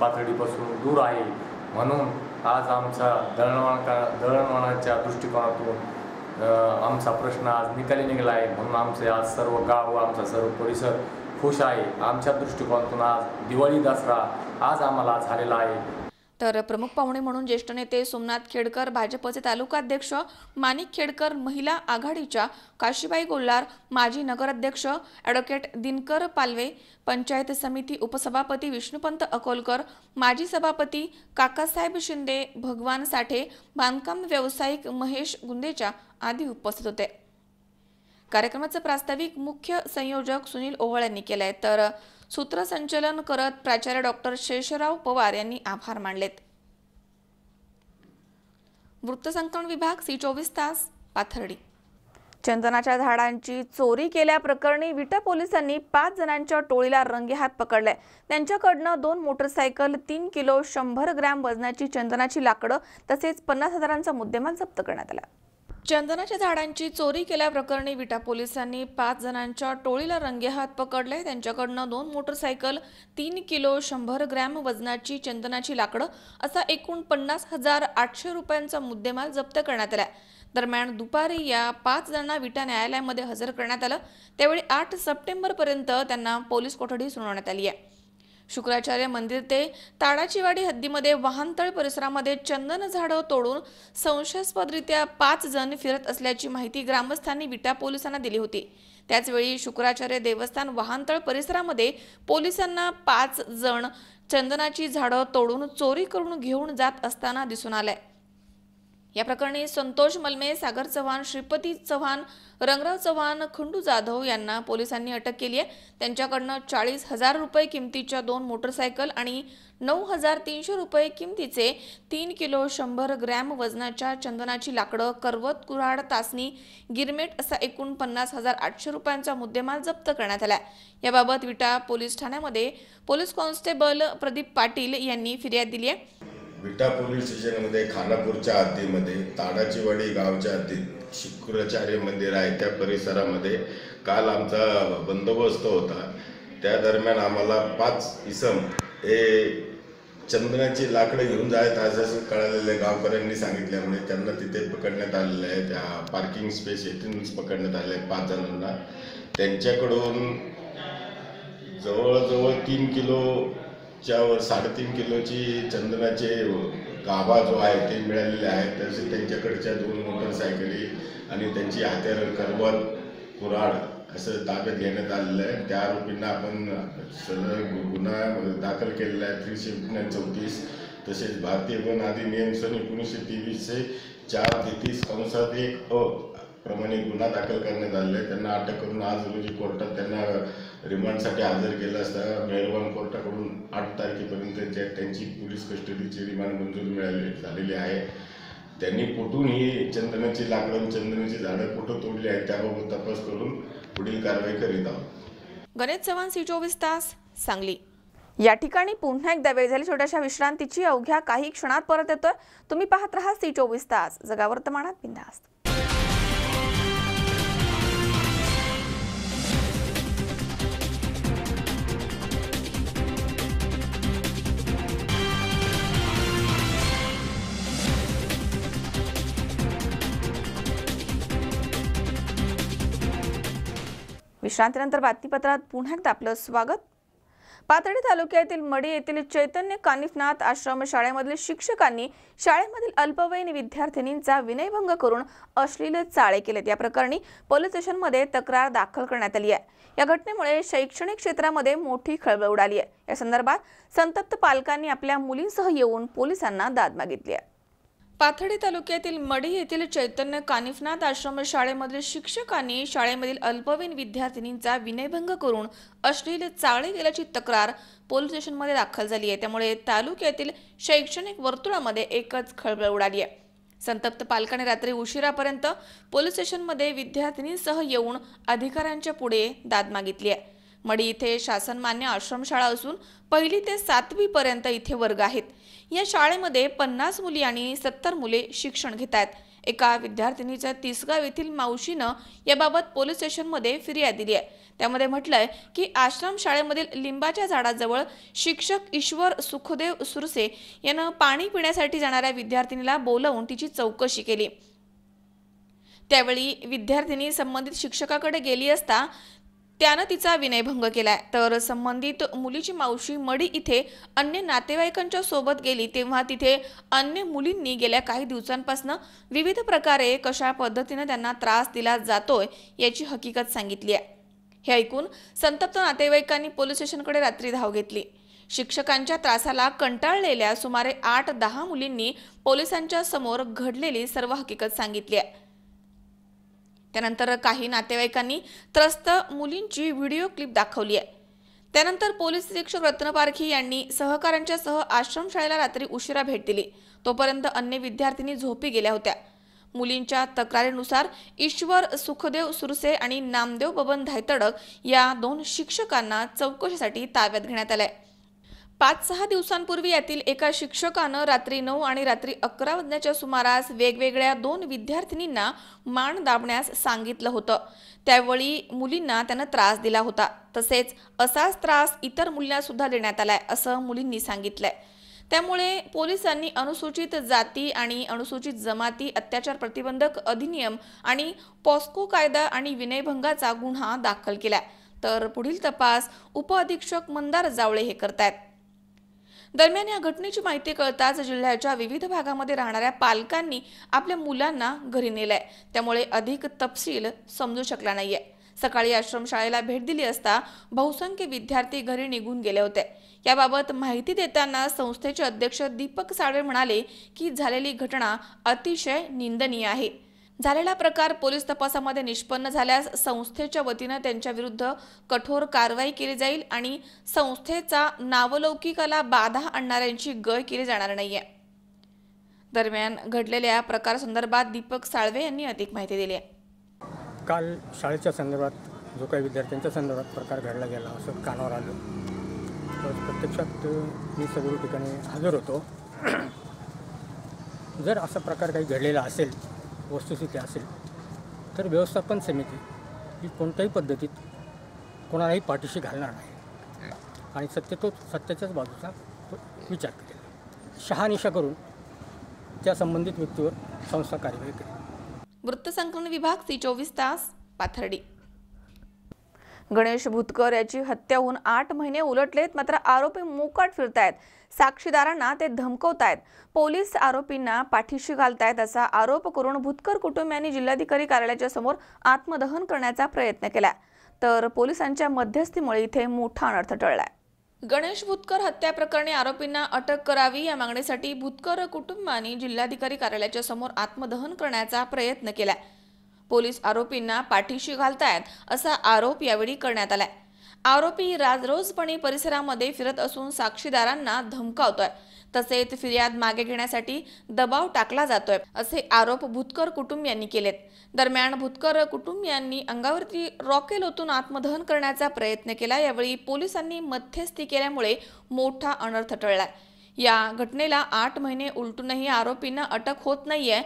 पातळीपासून दूर आहे. म्हणून आज आमचा दळणवळणाच्या दृष्टिकोनातून आमचा प्रश्न आज निकाली निघाला आहे. म्हणून आमचे आज सर्व गाव व आमचा सर्व परिसर खुश आहे. आमच्या दृष्टिकोनातून आज दिवाळी दसरा आज आम्हाला झालेला आहे. तर प्रमुख पाहुणे म्हणून ज्येष्ठ नेते सोमनाथ खेडकर, भाजपचे तालुकाध्यक्ष माणिक खेडकर, महिला आघाडीच्या काशीबाई गोल्हार, माजी नगराध्यक्ष ॲडव्होकेट दिनकर पालवे, पंचायत समिती उपसभापती विष्णुपंत अकोलकर, माजी सभापती काकासाहेब शिंदे, भगवान साठे, बांधकाम व्यावसायिक महेश गुंदेचा आदी उपस्थित होते. कार्यक्रमाचं प्रास्ताविक मुख्य संयोजक सुनील ओवळ यांनी केलंय, तर सूत्रसंचलन करत प्राचार्य डॉक्टर शेषराव पवार यांनी आभार मानलेत. वृत्तसंकलन विभाग C24 तास पाथर्डी. चंदनाच्या झाडांची चोरी केल्याप्रकरणी विटा पोलिसांनी 5 जणांच्या टोळीला रंगेहात पकडले. त्यांच्याकडनं 2 मोटरसायकल, 3 किलो 100 ग्रॅम वजनाची चंदनाची लाकडं तसेच 50,000चा मुद्देमाल जप्त करण्यात आला. चंदनाच्या झाडांची चोरी केल्याप्रकरणी विटा पोलिसांनी 5 जणांच्या टोळीला रंगेहात पकडले. त्यांच्याकडनं 2 मोटरसायकल, 3 किलो 100 ग्रॅम वजनाची चंदनाची लाकडं असा एकूण 50,800 रुपयांचा मुद्देमाल जप्त करण्यात आला. दरम्यान दुपारी या 5 जणांना विटा न्यायालयामध्ये हजर करण्यात आलं. त्यावेळी 8 सप्टेंबरपर्यंत त्यांना पोलीस कोठडी सुनावण्यात आली आहे. शुक्राचार्य मंदिर ते ताडाचीवाडी हद्दीमध्ये वाहनतळ परिसरामध्ये चंदन झाडं तोडून संशयास्पदरित्या 5 जण फिरत असल्याची माहिती ग्रामस्थांनी विटा पोलिसांना दिली होती. त्याचवेळी शुक्राचार्य देवस्थान वाहनतळ परिसरामध्ये पोलिसांना 5 जण चंदनाची झाडं तोडून चोरी करून घेऊन जात असताना दिसून आलंय. या प्रकरणी संतोष मलमे, सागर चव्हाण, श्रीपती चव्हाण, रंगराव चव्हाण, खंडू जाधव यांना पोलिसांनी अटक केली आहे. त्यांच्याकडनं 40,000 रुपये किमतीच्या 2 मोटरसायकल आणि 9,300 रुपये किमतीचे 3 किलो 100 ग्रॅम वजनाच्या चंदनाची लाकडं, करवत, कुऱ्हाड, तासणी, गिरमेट असा एकूण 50,800 रुपयांचा मुद्देमाल जप्त करण्यात आला. याबाबत विटा पोलीस ठाण्यामध्ये पोलीस कॉन्स्टेबल प्रदीप पाटील यांनी फिर्याद दिली आहे. विटा पोलीस स्टेशनमध्ये खानापूरच्या हद्दीमध्ये ताडाचीवाडी गावच्या हद्दीत शुक्राचार्य मंदिर आहे त्या परिसरामध्ये काल आमचा बंदोबस्त होता. त्या दरम्यान आम्हाला 5 इसम हे चंदनाची लाकडं घेऊन जात असं कळालेले गावकऱ्यांनी सांगितल्यामुळे त्यांना तिथे पकडण्यात आलेलं आहे. त्या पार्किंग स्पेस येथूनच पकडण्यात आले 5 जणांना. त्यांच्याकडून जवळजवळ 3 किलोच्या वर 3.5 किलोची चंदनाचे गाभा जो आहे ते मिळालेले आहेत. तसे त्यांच्याकडच्या 2 मोटरसायकली आणि त्यांची हत्यार, करवत, कुऱ्हाड असं ताब्यात घेण्यात आलेलं आहे. त्या आरोपींना आपण सदर गुन्हा दाखल केलेला आहे 334. तसेच भारतीय वन अधिनियम सन 1923 433(1) प्रमाणे गुन्हा दाखल करण्यात आलेला आहे. त्यांना अटक करून आज रोजी कोर्टात त्यांना रिमांडसाठी हजर केलं असता मेहरबान कोर्टाकडून 8 तारखेपर्यंत त्यांची पोलीस कस्टडीची रिमांड मंजूर झालेली आहे. त्यांनी कुठून ही चंदनाची लाकडं, चंदनाची झाडं कुठं तोडली आहेत त्याबाबत तपास करून पुढील कारवाई करीत आहोत. गणेश चव्हाण, C24 तास, सांगली. या ठिकाणी पुन्हा एकदा वेळ झाली छोट्याशा विश्रांतीची. अवघ्या काही क्षणात परत येतोय. तुम्ही पाहत राहा C24 तास, जगा वर्तमानात बिनधास्त. विश्रांतीनंतर बातमीपत्रात पुन्हा एकदा आपलं स्वागत. पाथर्डी तालुक्यातील मडी येथील चैतन्य कानिफनाथ आश्रम शाळेमधील शिक्षकांनी शाळेमधील अल्पवयीन विद्यार्थिनींचा विनयभंग करून अश्लील चाळे केलेत. या प्रकरणी पोलीस स्टेशनमध्ये तक्रार दाखल करण्यात आली आहे. या घटनेमुळे शैक्षणिक क्षेत्रामध्ये मोठी खळबळ उडाली आहे. या संदर्भात संतप्त पालकांनी आपल्या मुलींसह येऊन पोलिसांना दाद मागितली आहे. पाथर्डी तालुक्यातील मडी येथील चैतन्य कानिफनाथ आश्रम शाळेमधील शिक्षकांनी शाळेमधील अल्पवयीन विद्यार्थिनींचा विनयभंग करून अश्लील चाळे केल्याची तक्रार पोलीस स्टेशनमध्ये दाखल झाली आहे. त्यामुळे तालुक्यातील शैक्षणिक वर्तुळामध्ये एकच खळबळ उडाली आहे. संतप्त पालकांनी रात्री उशिरापर्यंत पोलीस स्टेशनमध्ये विद्यार्थिनींसह येऊन अधिकाऱ्यांच्या पुढे दाद मागितली आहे. मडी इथे शासनमान्य आश्रमशाळा असून 1ली ते 7वी पर्यंत इथे वर्ग आहेत. या शाळेमध्ये 50 मुली आणि 70 मुले शिक्षण घेत आहेत. एका विद्यार्थिनीच्या तिसगाव येथील मावशीनं याबाबत पोलीस स्टेशनमध्ये फिर्याद दिली आहे. त्यामध्ये म्हटलंय की आश्रम शाळेमधील लिंबाच्या झाडाजवळ शिक्षक ईश्वर सुखदेव सुरसे यानं पाणी पिण्यासाठी जाणाऱ्या विद्यार्थिनीला बोलावून तिची चौकशी केली. त्यावेळी विद्यार्थिनी संबंधित शिक्षकाकडे गेली असता त्यानं तिचा विनयभंग केलाय. तर संबंधित मुलीची मावशी मडी इथे अन्य नातेवाईकांच्या सोबत गेली तेव्हा तिथे अन्य मुलींनी गेल्या काही दिवसांपासून विविध प्रकारे कशा पद्धतीने त्यांना त्रास दिला जातोय याची हकीकत सांगितली आहे. हे ऐकून संतप्त नातेवाईकांनी पोलीस स्टेशनकडे रात्री धाव घेतली. शिक्षकांच्या त्रासाला कंटाळलेल्या सुमारे 8-10 मुलींनी पोलिसांच्या समोर घडलेली सर्व हकीकत सांगितली आहे. त्यानंतर काही नातेवाईकांनी त्रस्त मुलींची व्हिडिओ क्लिप दाखवली आहे. त्यानंतर पोलीस निरीक्षक रत्न पारखी यांनी सहकाऱ्यांच्यासह आश्रमशाळेला रात्री उशिरा भेट दिली. तोपर्यंत अन्य विद्यार्थिनी झोपी गेल्या होत्या. मुलींच्या तक्रारीनुसार ईश्वर सुखदेव सुरसे आणि नामदेव बबन धायतडक या 2 शिक्षकांना चौकशीसाठी ताब्यात घेण्यात आलंय. 5-6 दिवसांपूर्वी यातील एका शिक्षकानं रात्री 9 आणि रात्री 11 वाजण्याच्या सुमारास वेगवेगळ्या 2 विद्यार्थिनींना मान दाबण्यास सांगितलं होतं. त्यावेळी मुलींना त्यानं त्रास दिला होता. तसेच असाच त्रास इतर मुलींना सुद्धा देण्यात आलाय असं मुलींनी सांगितलंय. त्यामुळे पोलिसांनी अनुसूचित जाती आणि अनुसूचित जमाती अत्याचार प्रतिबंधक अधिनियम आणि पॉस्को कायदा आणि विनयभंगाचा गुन्हा दाखल केलाय. तर पुढील तपास उपअधीक्षक मंदार जावळे हे करतायत. दरम्यान या घटनेची माहिती कळताच जिल्ह्याच्या विविध भागामध्ये राहणाऱ्या पालकांनी आपल्या मुलांना घरी नेलंय. त्यामुळे अधिक तपशील समजू शकला नाहीये. सकाळी आश्रमशाळेला भेट दिली असता बहुसंख्य विद्यार्थी घरी निघून गेले होते. याबाबत माहिती देताना संस्थेचे अध्यक्ष दीपक साळवे म्हणाले की झालेली घटना अतिशय निंदनीय आहे. झालेला प्रकार पोलीस तपासामध्ये निष्पन्न झाल्यास संस्थेच्या वतीनं त्यांच्या विरुद्ध कठोर कारवाई केली जाईल आणि संस्थेचा नावलौकिकाला बाधा आणणाऱ्यांची गय केली जाणार नाहीये. दरम्यान घडलेल्या प्रकारासंदर्भात दीपक साळवे यांनी अधिक माहिती दिली आहे. काल शाळेच्या संदर्भात जो काही विद्यार्थ्यांच्या संदर्भात प्रकार घडला गेला असं कानावर आलं. तर प्रत्यक्षात मी सगळ्या ठिकाणी हजर होतो. जर असा प्रकार काही घडलेला असेल, वस्तुस्थिती असेल, तर व्यवस्थापन समिती ही कोणत्याही पद्धतीत कोणालाही पाठीशी घालणार नाही आणि सत्याच्याच बाजूचा विचार करेल. शहानिशा करून त्या संबंधित व्यक्तीवर संस्था कार्यवाही करेल. वृत्तसंकलन विभाग C24 तास पाथर्डी. गणेश भुतकर याची हत्या होऊन 8 महिने उलटलेत, मात्र आरोपी मोकाट फिरतायत. साक्षीदारांना ते धमकवतायत. पोलीस आरोपींना पाठीशी घालतायत असा आरोप करून भुतकर कुटुंबियांनी जिल्हाधिकारी कार्यालयाच्या समोर आत्मदहन करण्याचा प्रयत्न केला. तर पोलिसांच्या मध्यस्थीमुळे इथे मोठा अनर्थ टळलाय. गणेश भुतकर हत्या प्रकरणी आरोपींना अटक करावी या मागणीसाठी भुतकर कुटुंबांनी जिल्हाधिकारी कार्यालयाच्या समोर आत्मदहन करण्याचा प्रयत्न केलाय. पोलीस आरोपींना पाठीशी घालतायत असा आरोप यावेळी करण्यात आलाय. आरोपी राजरोजपणे परिसरामध्ये फिरत असून साक्षीदारांना धमकावतोय. तसेच फिर्याद मागे घेण्यासाठी दबाव टाकला जातोय असे आरोप भुतकर कुटुंबियांनी केलेत. दरम्यान भुतकर कुटुंबियांनी अंगावरती रॉकेल ओतून आत्मदहन करण्याचा प्रयत्न केला. यावेळी पोलिसांनी मध्यस्थी केल्यामुळे मोठा अनर्थ टळलाय. या घटनेला 8 महिने उलटूनही आरोपींना अटक होत नाहीये.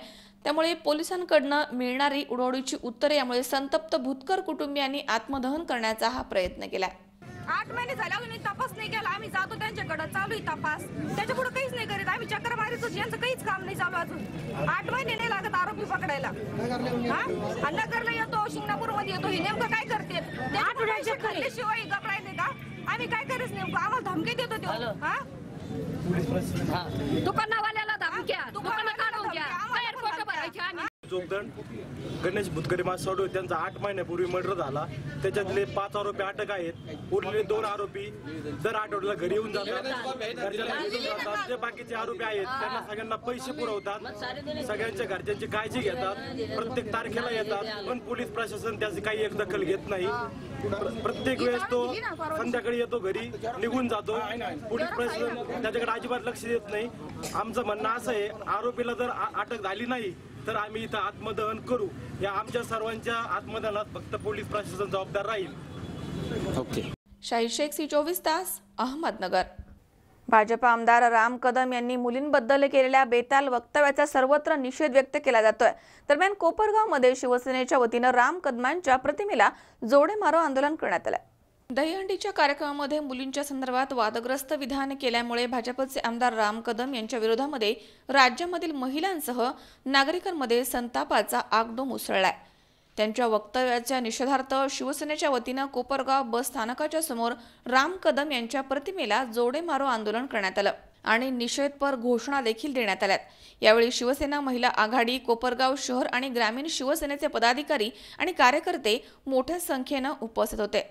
त्यामुळे पोलिसांकडनं मिळणारी उडवडीची उत्तरे यामुळे संतप्त भुतकर कुटुंबियांनी आत्मदहन करण्याचा हा प्रयत्न केलाय. 8 महिने झाले अजून तपास नाही केला. आम्ही जातो त्यांच्याकडे, चालू आहे तपास. त्याच्या पुढे काहीच नाही करीत. आम्ही चक्कर मारितो, यांचं काहीच काम नाही चालू अजून. 8 महिने नाही लागत आरोपी पकडायला. नगरला येतो, शिंगणापूर मध्ये येतो. हे नेमकं काय करते? आठवड्याचे खाल्ल्याशिवाय घबरायचे का? आम्ही काय करायचं नेमकं? आम्हाला धमकी देतो तो. दुकानवाल्याला धमक्या, दुकानं काढून घ्या, बाहेर फोटो भरायचे आम्ही. जोगदंड गणेश भुतकर मासावडे त्यांचा 8 महिन्यापूर्वी मर्डर झाला. त्याच्यातले 5 आरोपी अटक आहेत. उरलेले 2 आरोपी दर आठवड्याला घरी येऊन जातात. जे बाकीचे आरोपी आहेत त्यांना सगळ्यांना पैसे पुरवतात, सगळ्यांच्या घरच्यांची काळजी घेतात, प्रत्येक तारखेला येतात. पण पोलीस प्रशासन त्याची काही एक दखल घेत नाही. प्रत्येक वेळेस तो संध्याकाळी येतो, घरी निघून जातो. पोलीस प्रशासन त्याच्याकडे अजिबात लक्ष देत नाही. आमचं म्हणणं असं आहे, आरोपीला जर अटक झाली नाही तर आम्ही इथं आत्मदहन करू. या आमच्या सर्वांच्या आत्मदहनात फक्त पोलीस प्रशासन जबाबदार राहील. ओके. शाहीर शेख, C24 तास, अहमदनगर. भाजप आमदार राम कदम यांनी मुलींबद्दल केलेल्या बेताल वक्तव्याचा सर्वत्र निषेध व्यक्त केला जातोय. दरम्यान कोपरगावमध्ये शिवसेनेच्या वतीनं राम कदमांच्या प्रतिमेला जोडे मारो आंदोलन करण्यात आलं. दहीहंडीच्या कार्यक्रमामध्ये मुलींच्या संदर्भात वादग्रस्त विधान केल्यामुळे भाजपचे आमदार राम कदम यांच्या विरोधामध्ये राज्यामधील महिलांसह नागरिकांमध्ये संतापाचा आगडोम उसळलाय. त्यांच्या वक्तव्याच्या निषेधार्थ शिवसेनेच्या वतीनं कोपरगाव बस स्थानकाच्या समोर राम कदम यांच्या प्रतिमेला जोडे मारो आंदोलन करण्यात आलं आणि निषेधपर घोषणा देखील देण्यात आल्यात. यावेळी शिवसेना महिला आघाडी, कोपरगाव शहर आणि ग्रामीण शिवसेनेचे पदाधिकारी आणि कार्यकर्ते मोठ्या संख्येनं उपस्थित होते.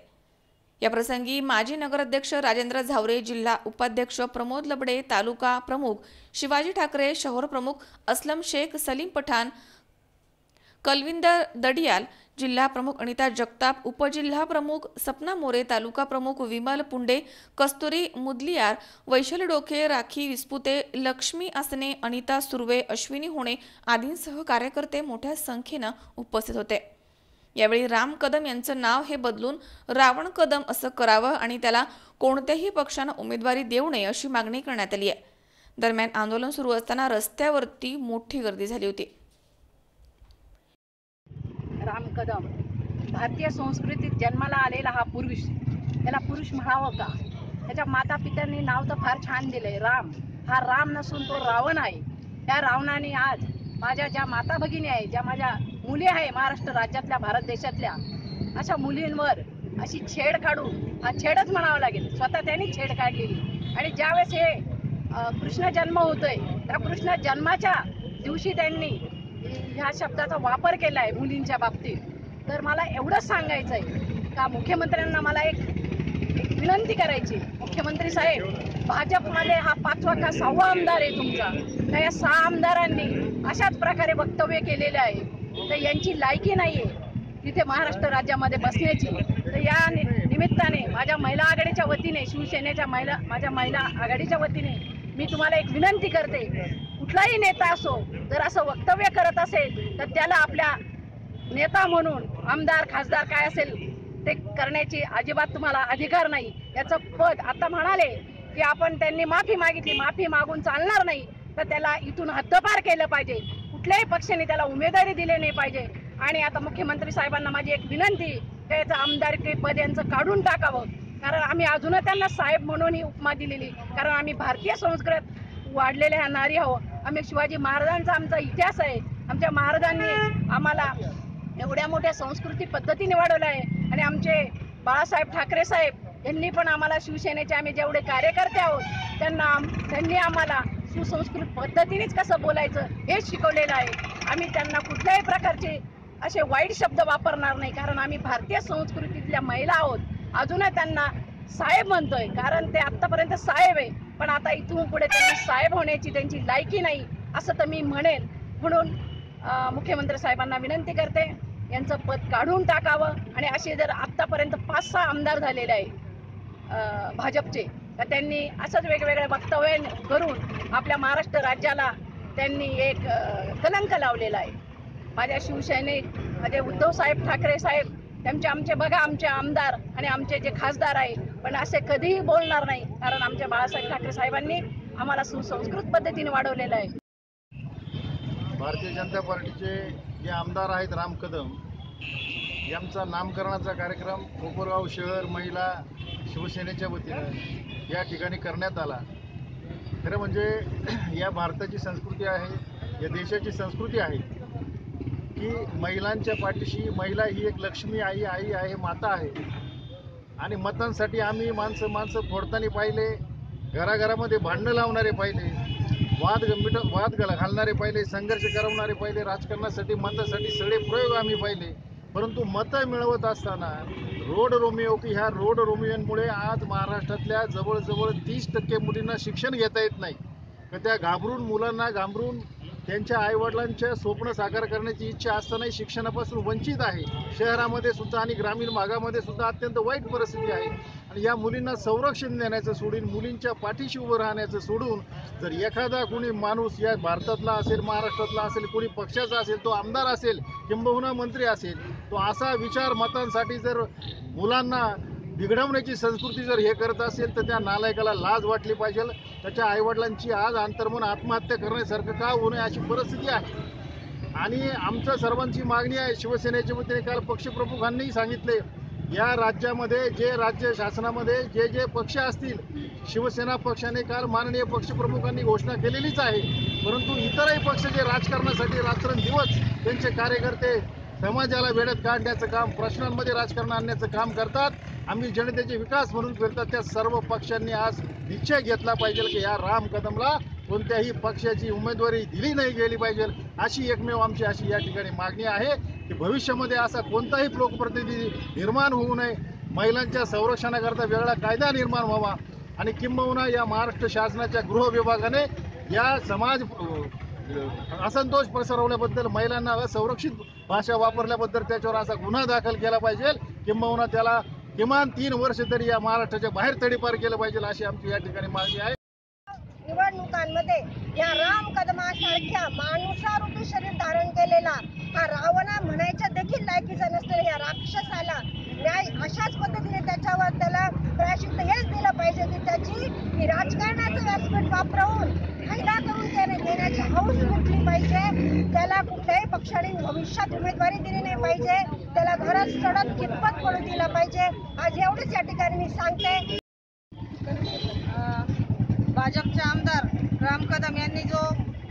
या प्रसंगी माजी नगराध्यक्ष राजेंद्र झावरे, जिल्हा उपाध्यक्ष प्रमोद लबडे, तालुका प्रमुख शिवाजी ठाकरे, शहर प्रमुख असलम शेख, सलीम पठाण, कलविंदर दडियाल, जिल्हा प्रमुख अनिता जगताप, उपजिल्हा प्रमुख सपना मोरे, तालुका प्रमुख विमल पुंडे, कस्तुरी मुदलियार, वैशाली डोके, राखी विस्पुते, लक्ष्मी आसने, अनिता सुर्वे, अश्विनी होणे आदींसह कार्यकर्ते मोठ्या संख्येनं उपस्थित होते। यावेळी राम कदम यांचं नाव हे बदलून रावण कदम असं करावं आणि त्याला कोणत्याही पक्षानं उमेदवारी देऊ नये अशी मागणी करण्यात आली आहे। दरम्यान आंदोलन सुरू असताना रस्त्यावरती मोठी गर्दी झाली होती। राम कदम भारतीय संस्कृतीत जन्माला आलेला हा पुरुष, त्याला पुरुष म्हणावं का? त्याच्या माता पित्यांनी नाव तर फार छान दिलंय, राम। हा राम नसून तो रावण आहे। त्या रावणाने आज माझ्या ज्या माता भगिनी आहे, ज्या माझ्या मुली आहे महाराष्ट्र राज्यातल्या, भारत देशातल्या, अशा मुलींवर अशी छेड काढून, हा छेडच म्हणावं लागेल, स्वतः त्यांनी छेड काढलेली। आणि ज्यावेळेस हे कृष्ण जन्म होतोय त्या कृष्ण जन्माच्या दिवशी त्यांनी ह्या शब्दाचा वापर केला आहे मुलींच्या बाबतीत। तर मला एवढंच सांगायचं आहे का मुख्यमंत्र्यांना मला एक विनंती करायची, मुख्यमंत्री साहेब, भाजपमध्ये हा 5वा का 6वा आमदार आहे तुमचा, तर या 6 आमदारांनी अशाच प्रकारे वक्तव्य केलेले आहे, तर यांची लायकी नाहीये तिथे महाराष्ट्र राज्यामध्ये बसण्याची। तर या निमित्ताने माझ्या महिला आघाडीच्या वतीने, शिवसेनेच्या माझ्या महिला आघाडीच्या वतीने मी तुम्हाला एक विनंती करते, कुठलाही नेता असो जर असं वक्तव्य करत असेल तर त्याला आपल्या नेता म्हणून, आमदार खासदार काय असेल ते करण्याची अजिबात तुम्हाला अधिकार नाही। याचं पद आता म्हणाले की आपण त्यांनी माफी मागितली, माफी मागून चालणार नाही, तर त्याला इथून हद्दपार केलं पाहिजे, कुठल्याही पक्षाने त्याला उमेदवारी दिली नाही पाहिजे। आणि आता मुख्यमंत्री साहेबांना माझी एक विनंती, त्याचं आमदारकी पद यांचं काढून टाकावं, कारण आम्ही अजूनही त्यांना साहेब म्हणून ही उपमा दिलेली, कारण आम्ही भारतीय संस्कृत वाढलेल्या ह्या नारी आहोत। आम्ही शिवाजी महाराजांचा आमचा इतिहास आहे, आमच्या महाराजांनी आम्हाला एवढ्या मोठ्या संस्कृती पद्धतीने वाढवलं आहे। आणि आमचे बाळासाहेब ठाकरे साहेब यांनी पण आम्हाला, शिवसेनेचे आम्ही जेवढे कार्यकर्ते आहोत त्यांनी आम्हाला सुसंस्कृत पद्धतीनेच कसं बोलायचं हे शिकवलेलं आहे। आम्ही त्यांना कुठल्याही प्रकारचे असे वाईट शब्द वापरणार नाही, कारण आम्ही भारतीय संस्कृतीतल्या महिला आहोत। अजूनही त्यांना साहेब म्हणतोय, कारण ते आतापर्यंत साहेब आहे, पण आता इथून पुढे त्यांनी साहेब होण्याची त्यांची लायकी नाही असं तर मी म्हणेन। म्हणून मुख्यमंत्री साहेबांना विनंती करते, यांचं पद काढून टाकावं। आणि असे जर आतापर्यंत 5-6 आमदार झालेले आहे भाजपचे, तर त्यांनी असंच वेगवेगळे वक्तव्य करून आपल्या महाराष्ट्र राज्याला त्यांनी एक कलंक लावलेला आहे। माझ्या शिवसैनिक, माझे उद्धव साहेब ठाकरे साहेब, आमचे बघा, आमचे आमदार आणि आमचे जे खासदार आहे, पण असे कधीही बोलणार नाही, कारण आमच्या बाळासाहेब ठाकरे साहेबांनी आम्हाला सुसंस्कृत पद्धतीने वाढवलेलं आहे। भारतीय जनता पार्टीचे जे आमदार आहेत राम कदम यांचा नामकरणाचा कार्यक्रम कोपरगाव शहर महिला शिवसेनेच्या वतीनं या ठिकाणी करण्यात आला। खरं म्हणजे या भारताची संस्कृती आहे, या देशाची संस्कृती आहे की महिलांच्या पाठीशी, महिला ही एक लक्ष्मी आई आहे, माता आहे। आणि मतांसाठी आम्ही माणसं फोडताना पाहिले, घराघरामध्ये भांडणं लावणारे पाहिले, वाद घालणारे पाहिले, संघर्ष करवणारे पाहिले, राजकारणासाठी मतासाठी सगळे प्रयोग आम्ही पाहिले। परंतु मतं मिळवत असताना रोड रोमिओ की ह्या रोड रोमिओंमुळे आज महाराष्ट्रातल्या जवळजवळ 30% मुलींना शिक्षण घेता येत नाही, तर त्या घाबरून, मुलांना घाबरून त्यांच्या आईवडिलांच्या स्वप्न साकार करण्याची इच्छा असतानाही शिक्षणापासून वंचित आहे। शहरामध्ये सुद्धा आणि ग्रामीण भागामध्ये सुद्धा अत्यंत वाईट परिस्थिती आहे। आणि या मुलींना संरक्षण देण्याचं सोडून, मुलींच्या पाठीशी उभं राहण्याचं सोडून, जर एखादा कोणी माणूस या भारतातला असेल, महाराष्ट्रातला असेल, कोणी पक्षाचा असेल, तो आमदार असेल किंबहुना मंत्री असेल, तो असा विचार मतांसाठी जर मुलांना बिघडवण्याची संस्कृती जर हे करत असेल, तर त्या नालायकाला लाज वाटली पाहिजे। त्याच्या आईवडिलांची आज अंतर्मन आत्महत्या करण्यासारखं का होऊ नये अशी परिस्थिती आहे। आणि आमच्या सर्वांची मागणी आहे, शिवसेनेच्या वतीने काल पक्षप्रमुखांनीही सांगितले, या राज्यामध्ये जे राज्य शासनामध्ये जे पक्ष असतील, शिवसेना पक्षाने काल माननीय पक्षप्रमुखांनी घोषणा केलेलीच आहे, परंतु इतरही पक्ष जे राजकारणासाठी रात्रंदिवस त्यांचे कार्यकर्ते समाजाला वेळेत काढण्याचं काम, प्रश्नांमध्ये राजकारण आणण्याचं काम करतात, आम्ही जनतेचे विकास म्हणून फिरतात, त्या सर्व पक्षांनी आज निश्चय घेतला पाहिजे की या राम कदमला कोणत्याही पक्षाची उमेदवारी दिली नाही गेली पाहिजे, अशी एकमेव आमची अशी या ठिकाणी मागणी आहे की भविष्यामध्ये असा कोणताही लोकप्रतिनिधी निर्माण होऊ नये, महिलांच्या संरक्षणाकरता वेगळा कायदा निर्माण व्हावा आणि किंबहुना या महाराष्ट्र शासनाच्या गृह विभागाने या समाज असंतोष पसरवल्याबद्दल, महिलांना असंरक्षित भाषा वापरल्याबद्दल त्याच्यावर असा गुन्हा दाखल केला पाहिजे, किंबहुना त्याला किमान 3 वर्ष तरी या महाराष्ट्राच्या बाहेर तडीपार केलं पाहिजे, अशी आमची या ठिकाणी मागणी आहे. निवडणुकांमध्ये या राम कदमासारख्या माणूसारूपी शरीर धारण केलेला हा रावणा म्हणायच्या देखील लायकीचा नसलेल्या या राक्षसाला न्याय अशाच पद्धतीने त्याला प्रायश्चित्त हेच दिलं पाहिजे की त्याची राजकारणाचं व्यासपीठ वापरून फायदा करून त्याने देण्याची हौस कुठली पाहिजे. त्याला कुठल्याही पक्षाने भविष्यात उमेदवारी दिली नाही पाहिजे, त्याला घरात चढत कितपत पडू दिला पाहिजे. आज एवढेच या ठिकाणी मी सांगते. भाजपचे आमदार राम कदम यांनी जो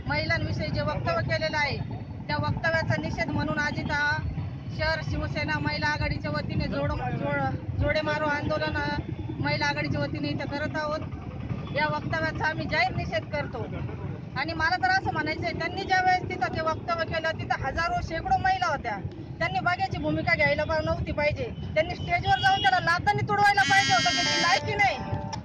महिलांविषयी जे वक्तव्य केलेलं आहे त्या वक्तव्याचा निषेध म्हणून आज इथं शहर शिवसेना महिला आघाडीच्या वतीने जोडे मारो आंदोलन महिला आघाडीच्या वतीने इथं करत आहोत. या वक्तव्याचा आम्ही जाहीर निषेध करतो. आणि मला तर असं म्हणायचं आहे, त्यांनी ज्या वेळेस तिथं ते वक्तव्य केलं तिथं हजारो शेकडो महिला होत्या. त्यांनी बघायची भूमिका घ्यायला नव्हती पाहिजे. त्यांनी स्टेजवर जाऊन त्याला लातांनी तुडवायला पाहिजे होतं. त्याची लायकी नाही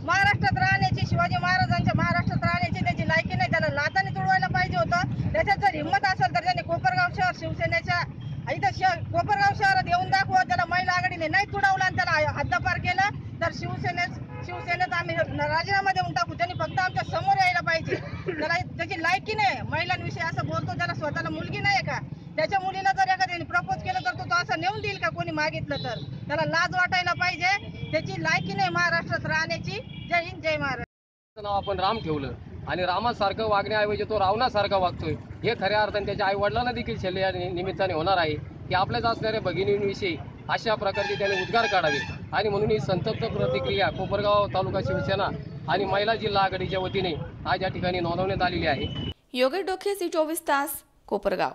महाराष्ट्रात राहण्याची, शिवाजी महाराजांच्या महाराष्ट्रात राहण्याची त्याची लायकी नाही. त्याला लातांनी तुडवायला पाहिजे होतं. त्याच्यात जर हिंमत असेल तर त्यांनी कोपरगाव शहर शिवसेनेच्या इथं कोपरगाव शहरात येऊन दाखवा. त्याला महिला आघाडीने नाही तुडवला आणि त्याला हद्दपार केलं तर शिवसेनेत आम्ही राजीनामा देऊन टाकू. त्यांनी फक्त आमच्या समोर यायला पाहिजे. त्याला त्याची लायकी नाही. महिलांविषयी असं बोलतो, त्याला स्वतःला मुलगी नाही का? त्याच्या मुलीला जर एखाद्याने प्रपोज केलं तर तो असं नेऊन देईल का कोणी मागितलं तर? त्याला लाज वाटायला पाहिजे. त्याची लायकी नाही महाराष्ट्रात राहण्याची. जय हिंद, जय महाराष्ट्र. नाव आपण राम ठेवलं आणि रामासारखं वागण्याऐवजी तो रावणासारखा वागतोय, हे खऱ्या अर्थाने त्याच्या आई वडिलांना देखील छेले या निमित्ताने होणार आहे की आपल्याच असणाऱ्या भगिनींविषयी अशा प्रकारचे त्याने उद्गार काढावे. आणि म्हणून ही संतप्त प्रतिक्रिया कोपरगाव तालुका शिवसेना आणि महिला जिल्हा आघाडीच्या वतीने आज या ठिकाणी नोंदवण्यात आलेली आहे. योगेश डोके, सी24 तास, कोपरगाव.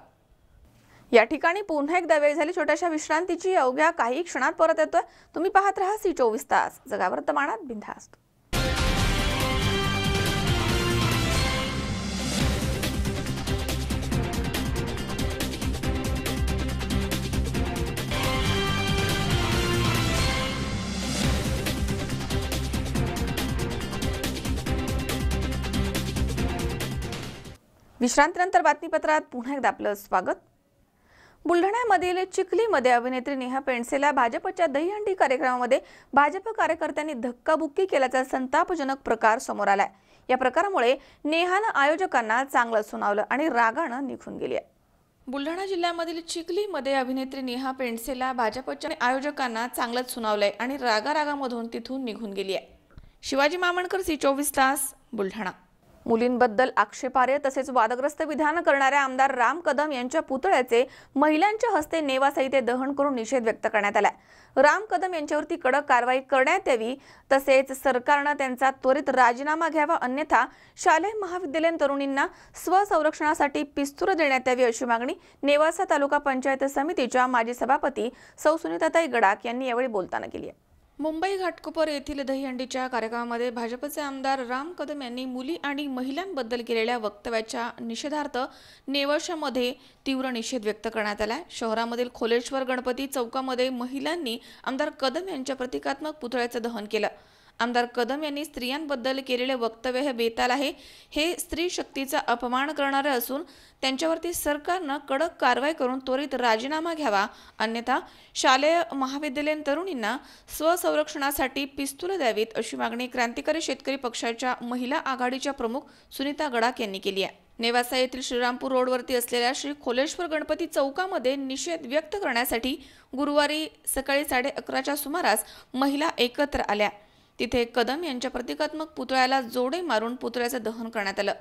या ठिकाणी पुन्हा एकदा वेळ झाली छोट्याशा विश्रांतीची. अवघ्या काही क्षणात परत येतोय. तुम्ही पाहत राहा सी24 तास, जगा वर्तमानात बिनधास्त. विश्रांतीनंतर बातमीपत्रात पुन्हा एकदा आपलं स्वागत. बुलढाण्यामधील चिखलीमध्ये अभिनेत्री नेहा पेंडसेला भाजपच्या दहीहंडी कार्यक्रमामध्ये भाजप कार्यकर्त्यांनी धक्काबुक्की केल्याचा संतापजनक प्रकार समोर आलाय. या प्रकारामुळे नेहानं आयोजकांना चांगलं सुनावलं आणि रागानं निघून गेली आहे. बुलढाणा जिल्ह्यामधील चिखलीमध्ये अभिनेत्री नेहा पेंडसेला भाजपच्या आयोजकांना चांगलंच सुनावलंय आणि रागारागामधून तिथून निघून गेली आहे. शिवाजी मामणकर, सी24 तास, बुलढाणा. मुलींबद्दल आक्षेपार्ह तसेच वादग्रस्त विधान करणाऱ्या आमदार राम कदम यांच्या पुतळ्याचे महिलांच्या हस्ते नेवासा येथे दहन करून निषेध व्यक्त करण्यात आला. राम कदम यांच्यावरती कडक कारवाई करण्यात यावी तसेच सरकारने त्यांचा त्वरित राजीनामा घ्यावा, अन्यथा शालेय महाविद्यालयीन तरुणींना स्वसंरक्षणासाठी पिस्तूल देण्यात यावी अशी मागणी नेवासा तालुका पंचायत समितीच्या माजी सभापती सौ सुनीताताई गडाख यांनी यावेळी बोलताना केली आहे. मुंबई घाटकोपर येथील दहीहंडीच्या कार्यक्रमामध्ये भाजपचे आमदार राम कदम यांनी मुली आणि महिलांबद्दल केलेल्या वक्तव्याच्या निषेधार्थ नेवाशामध्ये तीव्र निषेध व्यक्त करण्यात आला. शहरामधील खोलेश्वर गणपती चौकामध्ये महिलांनी आमदार कदम यांच्या प्रतिकात्मक पुतळ्याचं दहन केलं. आमदार कदम यांनी स्त्रियांबद्दल केलेले वक्तव्य हे बेताल आहे. हे स्त्री शक्तीचा अपमान करणारे असून त्यांच्यावरती सरकारनं कडक कारवाई करून त्वरित राजीनामा घ्यावा, अन्यथा शालेय महाविद्यालयीन तरुणींना स्वसंरक्षणासाठी पिस्तूल द्यावीत अशी मागणी क्रांतिकारी शेतकरी पक्षाच्या महिला आघाडीच्या प्रमुख सुनीता गडाख यांनी केली आहे. नेवासा येथील श्रीरामपूर रोडवरती असलेल्या श्री खोलेश्वर गणपती चौकामध्ये निषेध व्यक्त करण्यासाठी गुरुवारी सकाळी 11:30च्या सुमारास महिला एकत्र आल्या. तिथे कदम यांच्या प्रतिकात्मक पुतळ्याला जोडे मारून पुतळ्याचं दहन करण्यात आलं.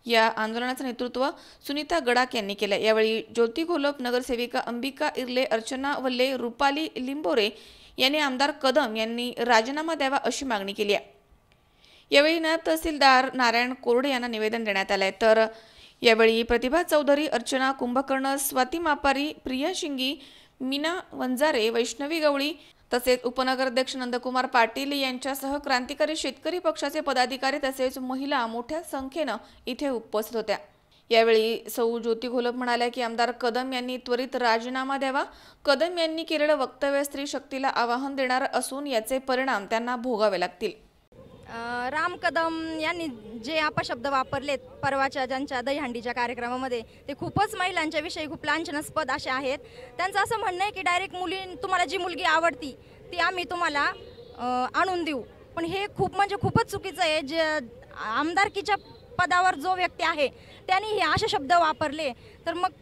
या आंदोलनाचं नेतृत्व सुनीता गडाख यांनी केलं. यावेळी ज्योती घोलप, नगरसेविका अंबिका इर्ले, अर्चना वल्ले, रुपाली लिंबोरे यांनी आमदार कदम यांनी राजीनामा द्यावा अशी मागणी केली आहे. यावेळी नायब तहसीलदार नारायण कोरडे यांना निवेदन देण्यात आलंय. तर यावेळी प्रतिभा चौधरी, अर्चना कुंभकर्ण, स्वाती मापारी, प्रिया शिंगी, मीना वंजारे, वैष्णवी गवळी तसेच उपनगराध्यक्ष नंदकुमार पाटील यांच्यासह क्रांतिकारी शेतकरी पक्षाचे पदाधिकारी तसेच महिला मोठ्या संख्येनं इथे उपस्थित होत्या. यावेळी सौ ज्योती घोलप म्हणाल्या की आमदार कदम यांनी त्वरित राजीनामा द्यावा. कदम यांनी केलेलं वक्तव्य स्त्री शक्तीला आवाहन देणारं असून याचे परिणाम त्यांना भोगावे लागतील. राम कदम यांनी जे अपशब्द वापरलेत परवाच्या ज्यांच्या दहीहंडीच्या कार्यक्रमामध्ये ते खूपच महिलांच्या विषयी खूप लांछनास्पद असे आहेत. त्यांचं असं म्हणणं आहे की डायरेक्ट तुम्हाला जी मुलगी आवडती ती आम्ही तुम्हाला आणून देऊ. पण हे खूपच चुकीचं आहे. जे आमदारकीच्या पदावर जो व्यक्ती आहे त्यांनी हे असे शब्द वापरले तर मग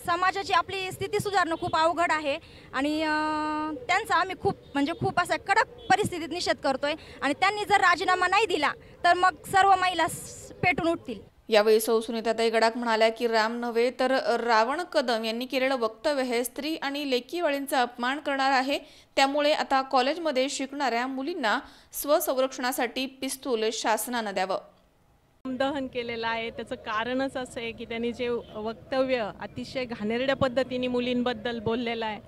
समाजाची आपली स्थिती सुधारणं खूप अवघड आहे. आणि त्यांचा आम्ही खूप असा कडक परिस्थितीत निषेध करतोय. आणि त्यांनी जर राजीनामा नाही दिला तर मग सर्व महिला पेटून उठतील. यावेळी सौ सुनीताताई गडाख म्हणाल्या की राम नव्हे तर रावण कदम यांनी केलेलं वक्तव्य हे स्त्री आणि लेकीवाळींचा अपमान करणार आहे. त्यामुळे आता कॉलेजमध्ये शिकणाऱ्या मुलींना स्वसंरक्षणासाठी पिस्तूल शासनानं द्यावं. दहन केलेलं आहे. त्याचं कारणच असं आहे की त्यांनी जे वक्तव्य अतिशय घाणेरड्या पद्धतीने मुलींबद्दल बोललेलं आहे.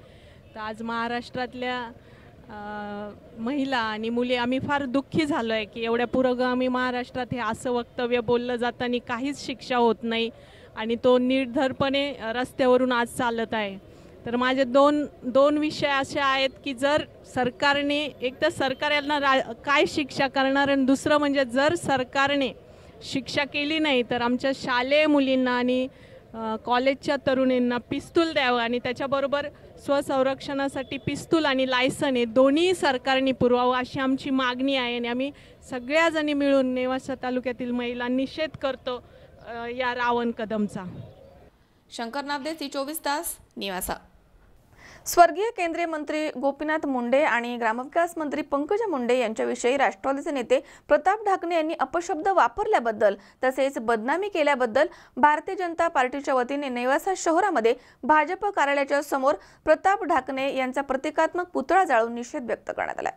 तर आज महाराष्ट्रातल्या महिला आणि मुली आम्ही फार दुःखी झालो आहे की एवढ्या पुरोगामी महाराष्ट्रात हे असं वक्तव्य बोललं जातं आणि काहीच शिक्षा होत नाही आणि तो निर्धरपणे रस्त्यावरून आज चालत आहे. तर माझे दोन विषय असे आहेत की जर सरकारने एक तर सरकार यांना काय शिक्षा करणार आणि दुसरं म्हणजे जर सरकारने शिक्षा केली नाही तर आमच्या शालेय मुलींना आणि कॉलेजच्या तरुणींना पिस्तूल द्यावं आणि त्याच्याबरोबर स्वसंरक्षणासाठी पिस्तूल आणि लायसन हे दोन्ही सरकारने पुरवावं अशी आमची मागणी आहे. आणि आम्ही सगळ्याजणी मिळून नेवासा तालुक्यातील महिला निषेध करतो या रावण कदमचा. शंकर नागदे, सी24 तास, नेवासा. स्वर्गीय केंद्रीय मंत्री गोपीनाथ मुंडे आणि ग्रामविकास मंत्री पंकजा मुंडे यांच्याविषयी राष्ट्रवादीचे नेते प्रताप ढाकणे यांनी अपशब्द वापरल्याबद्दल तसेच बदनामी केल्याबद्दल भारतीय जनता पार्टीच्या वतीने नेवासा शहरामध्ये भाजप कार्यालयाच्या समोर प्रताप ढाकणे यांचा प्रतिकात्मक पुतळा जाळून निषेध व्यक्त करण्यात आला.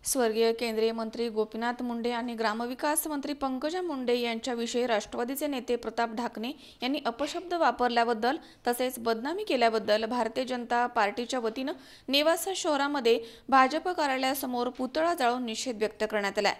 स्वर्गीय केंद्रीय मंत्री गोपीनाथ मुंडे आणि ग्रामविकास मंत्री पंकजा मुंडे यांच्याविषयी राष्ट्रवादीचे नेते प्रताप ढाकणे यांनी अपशब्द वापरल्याबद्दल तसेच बदनामी केल्याबद्दल भारतीय जनता पार्टीच्या वतीनं नेवासा शहरामध्ये भाजप कार्यालयासमोर पुतळा जाळून निषेध व्यक्त करण्यात आला.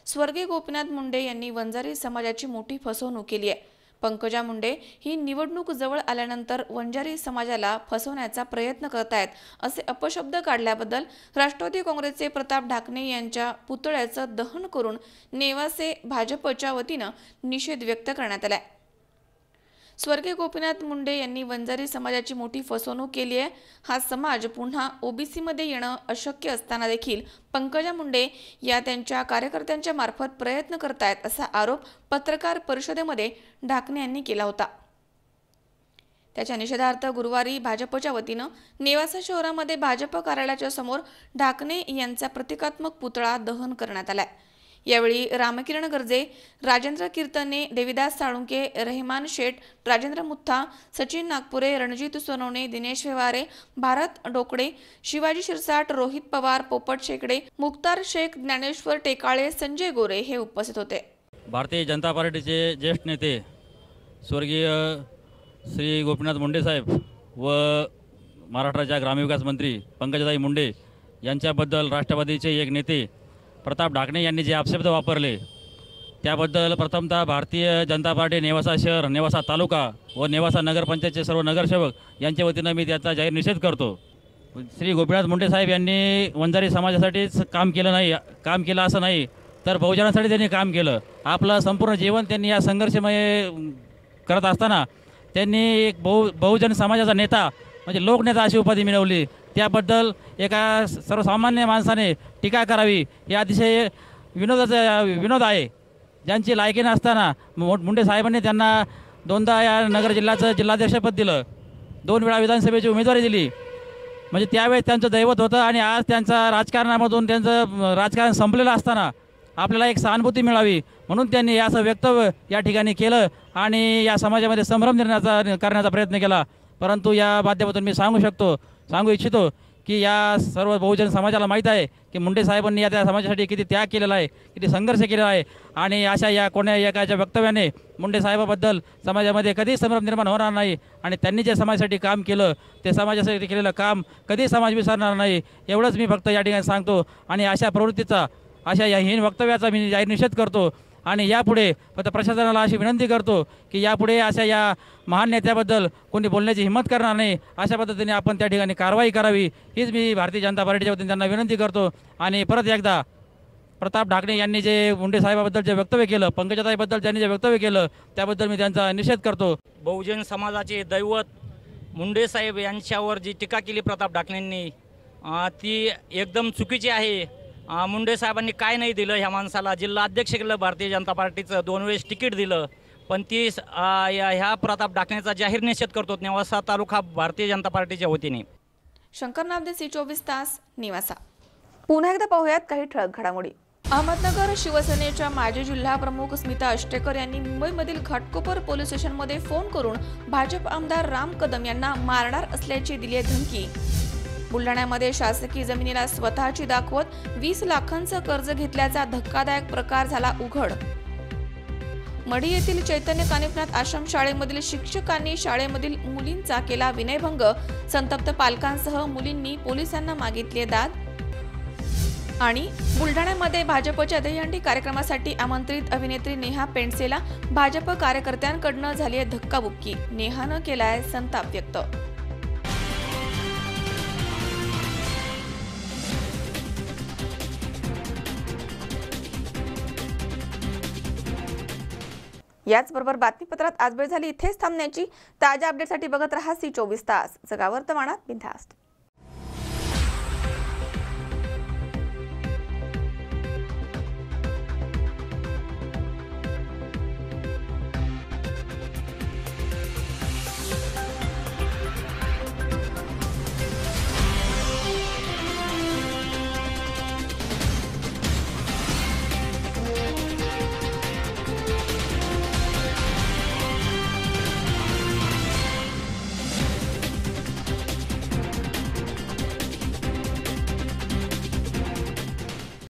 स्वर्गीय गोपीनाथ मुंडे यांनी वंजारी समाजाची मोठी फसवणूक केली आहे. पंकजा मुंडे ही निवडणूक जवळ आल्यानंतर वंजारी समाजाला फसवण्याचा प्रयत्न करतायत असे अपशब्द काढल्याबद्दल राष्ट्रवादी काँग्रेसचे प्रताप ढाकणे यांच्या पुतळ्याचं दहन करून नेवासे भाजपच्या वतीनं निषेध व्यक्त करण्यात आला. स्वर्गीय गोपीनाथ मुंडे यांनी वंजारी समाजाची मोठी फसवणूक केली आहे. हा समाज पुन्हा ओबीसी मध्ये येणं अशक्य असताना देखील पंकजा मुंडे या त्यांच्या कार्यकर्त्यांच्या मार्फत प्रयत्न करतायत असा आरोप पत्रकार परिषदेमध्ये ढाकणे यांनी केला होता. त्याच्या निषेधार्थ गुरुवारी भाजपच्या वतीनं नेवासा शहरामध्ये भाजप कार्यालयाच्या समोर ढाकणे यांचा प्रतिकात्मक पुतळा दहन करण्यात आलाय. यावेळी रामकिरण गर्जे, राजेंद्र कीर्तने, देविदास साळुंके, रहमान शेठ, राजेंद्र मुथा, सचिन नागपुरे, रणजित सोनवणे, दिनेश व्यवहारे, भारत डोकडे, शिवाजी शिरसाट, रोहित पवार, पोपट शेकडे, मुक्तार शेख, ज्ञानेश्वर टेकाळे, संजय गोरे हे उपस्थित होते. भारतीय जनता पार्टीचे ज्येष्ठ नेते स्वर्गीय श्री गोपीनाथ मुंडे साहेब व महाराष्ट्राच्या ग्रामविकास मंत्री पंकजाताई मुंडे यांच्याबद्दल राष्ट्रवादीचे एक नेते प्रताप ढाकणे यांनी जे अपशब्द वापरले त्याबद्दल प्रथमतः भारतीय जनता पार्टी नेवासा शहर, नेवासा तालुका व नेवासा नगरपंचायतचे सर्व नगरसेवक यांच्या वतीनं मी त्याचा जाहीर निषेध करतो. श्री गोपीनाथ मुंडे साहेब यांनी वंजारी समाजासाठीच काम केलं असं नाही तर बहुजनासाठी त्यांनी काम केलं. आपलं संपूर्ण जीवन त्यांनी या संघर्षमय करत असताना त्यांनी एक बहुजन समाजाचा नेता म्हणजे लोकनेता अशी उपाधी मिळवली. त्याबद्दल एका सर्वसामान्य माणसाने टीका करावी हे अतिशय विनोद आहे. ज्यांची लायकी नसताना मुंडे साहेबांनी त्यांना दोनदा या नगर जिल्ह्याचं जिल्हाध्यक्षपद दिलं, 2 वेळा विधानसभेची उमेदवारी दिली. म्हणजे त्यावेळेस त्यांचं दैवत होतं आणि आज त्यांचा राजकारणामधून त्यांचं राजकारण संपलेलं असताना आपल्याला एक सहानुभूती मिळावी म्हणून त्यांनी असं वक्तव्य या ठिकाणी केलं आणि या समाजामध्ये संभ्रम करण्याचा प्रयत्न केला. परंतु या माध्यमातून मी सांगू इच्छितो की या सर्व बहुजन समाजाला माहीत आहे की मुंडे साहेबांनी या त्या समाजासाठी किती त्याग केलेला आहे, किती संघर्ष केलेला आहे आणि अशा या कोण्या एकाच्या वक्तव्याने मुंडे साहेबाबद्दल समाजामध्ये कधीच संभ्रम निर्माण होणार नाही आणि त्यांनी जे समाजासाठी काम केलं ते समाजासाठी केलेलं काम कधी समाज विसरणार नाही एवढंच मी फक्त या ठिकाणी सांगतो. आणि अशा प्रवृत्तीचा, अशा या हीन वक्तव्याचा मी जाहीर निषेध करतो आणि यापुढे फक्त प्रशासनाला अशी विनंती करतो की यापुढे अशा या महान नेत्याबद्दल कोणी बोलण्याची हिंमत करणार नाही, अशा पद्धतीने आपण त्या ठिकाणी कारवाई करावी हीच मी भारतीय जनता पार्टीच्या वतीने त्यांना विनंती करतो. आणि परत एकदा प्रताप ढाकणे यांनी जे मुंडे साहेबाबद्दल जे वक्तव्य केलं, पंकजाताईबद्दल त्यांनी जे वक्तव्य केलं त्याबद्दल मी त्यांचा निषेध करतो. बहुजन समाजाचे दैवत मुंडे साहेब यांच्यावर जी टीका केली प्रताप ढाकणेंनी ती एकदम चुकीची आहे. मुंडे साहेबांनी काय नाही दिलं ह्या माणसाला. जिल्हा अध्यक्ष केलं भारतीय जनता पार्टीचं, 2 वेळेस तिकीट दिलं, पण ती ह्या प्रताप ढाकणेचा जाहीर निषेध करतो नेवासा तालुका भारतीय जनता पार्टीच्या वतीने. शंकर नामदे, C24 तास, नेवासा. पुन्हा एकदा पाहूयात काही ठळक घडामोडी. अहमदनगर शिवसेनेच्या माजी जिल्हा प्रमुख स्मिता अष्टेकर यांनी मुंबईमधील घाटकोपर पोलीस स्टेशनमध्ये फोन करून भाजप आमदार राम कदम यांना मारणार असल्याची दिली आहे धमकी. बुलढाण्यामध्ये शासकीय जमिनीला स्वतःची दाखवत 20 लाखांचं कर्ज घेतल्याचा धक्कादायक प्रकार झाला उघड. मढी येथील चैतन्य कानिफनाथ आश्रम शाळेमधील शिक्षकांनी शाळेमधील मुलींचा केला विनयभंग. संतप्त पालकांसह मुलींनी पोलिसांना मागितले दाद. आणि बुलढाण्यामध्ये भाजपच्या दहीहंडी कार्यक्रमासाठी आमंत्रित अभिनेत्री नेहा पेंडसेला भाजप कार्यकर्त्यांकडून झाली आहे धक्काबुक्की. नेहानं केलाय संताप व्यक्त. याचबरोबर बातमीपत्रात आज वेळ झाली इथेच थांबण्याची. ताज्या अपडेटसाठी बघत रहा C24 तास. जगा वर्तमानात बिनधास्त.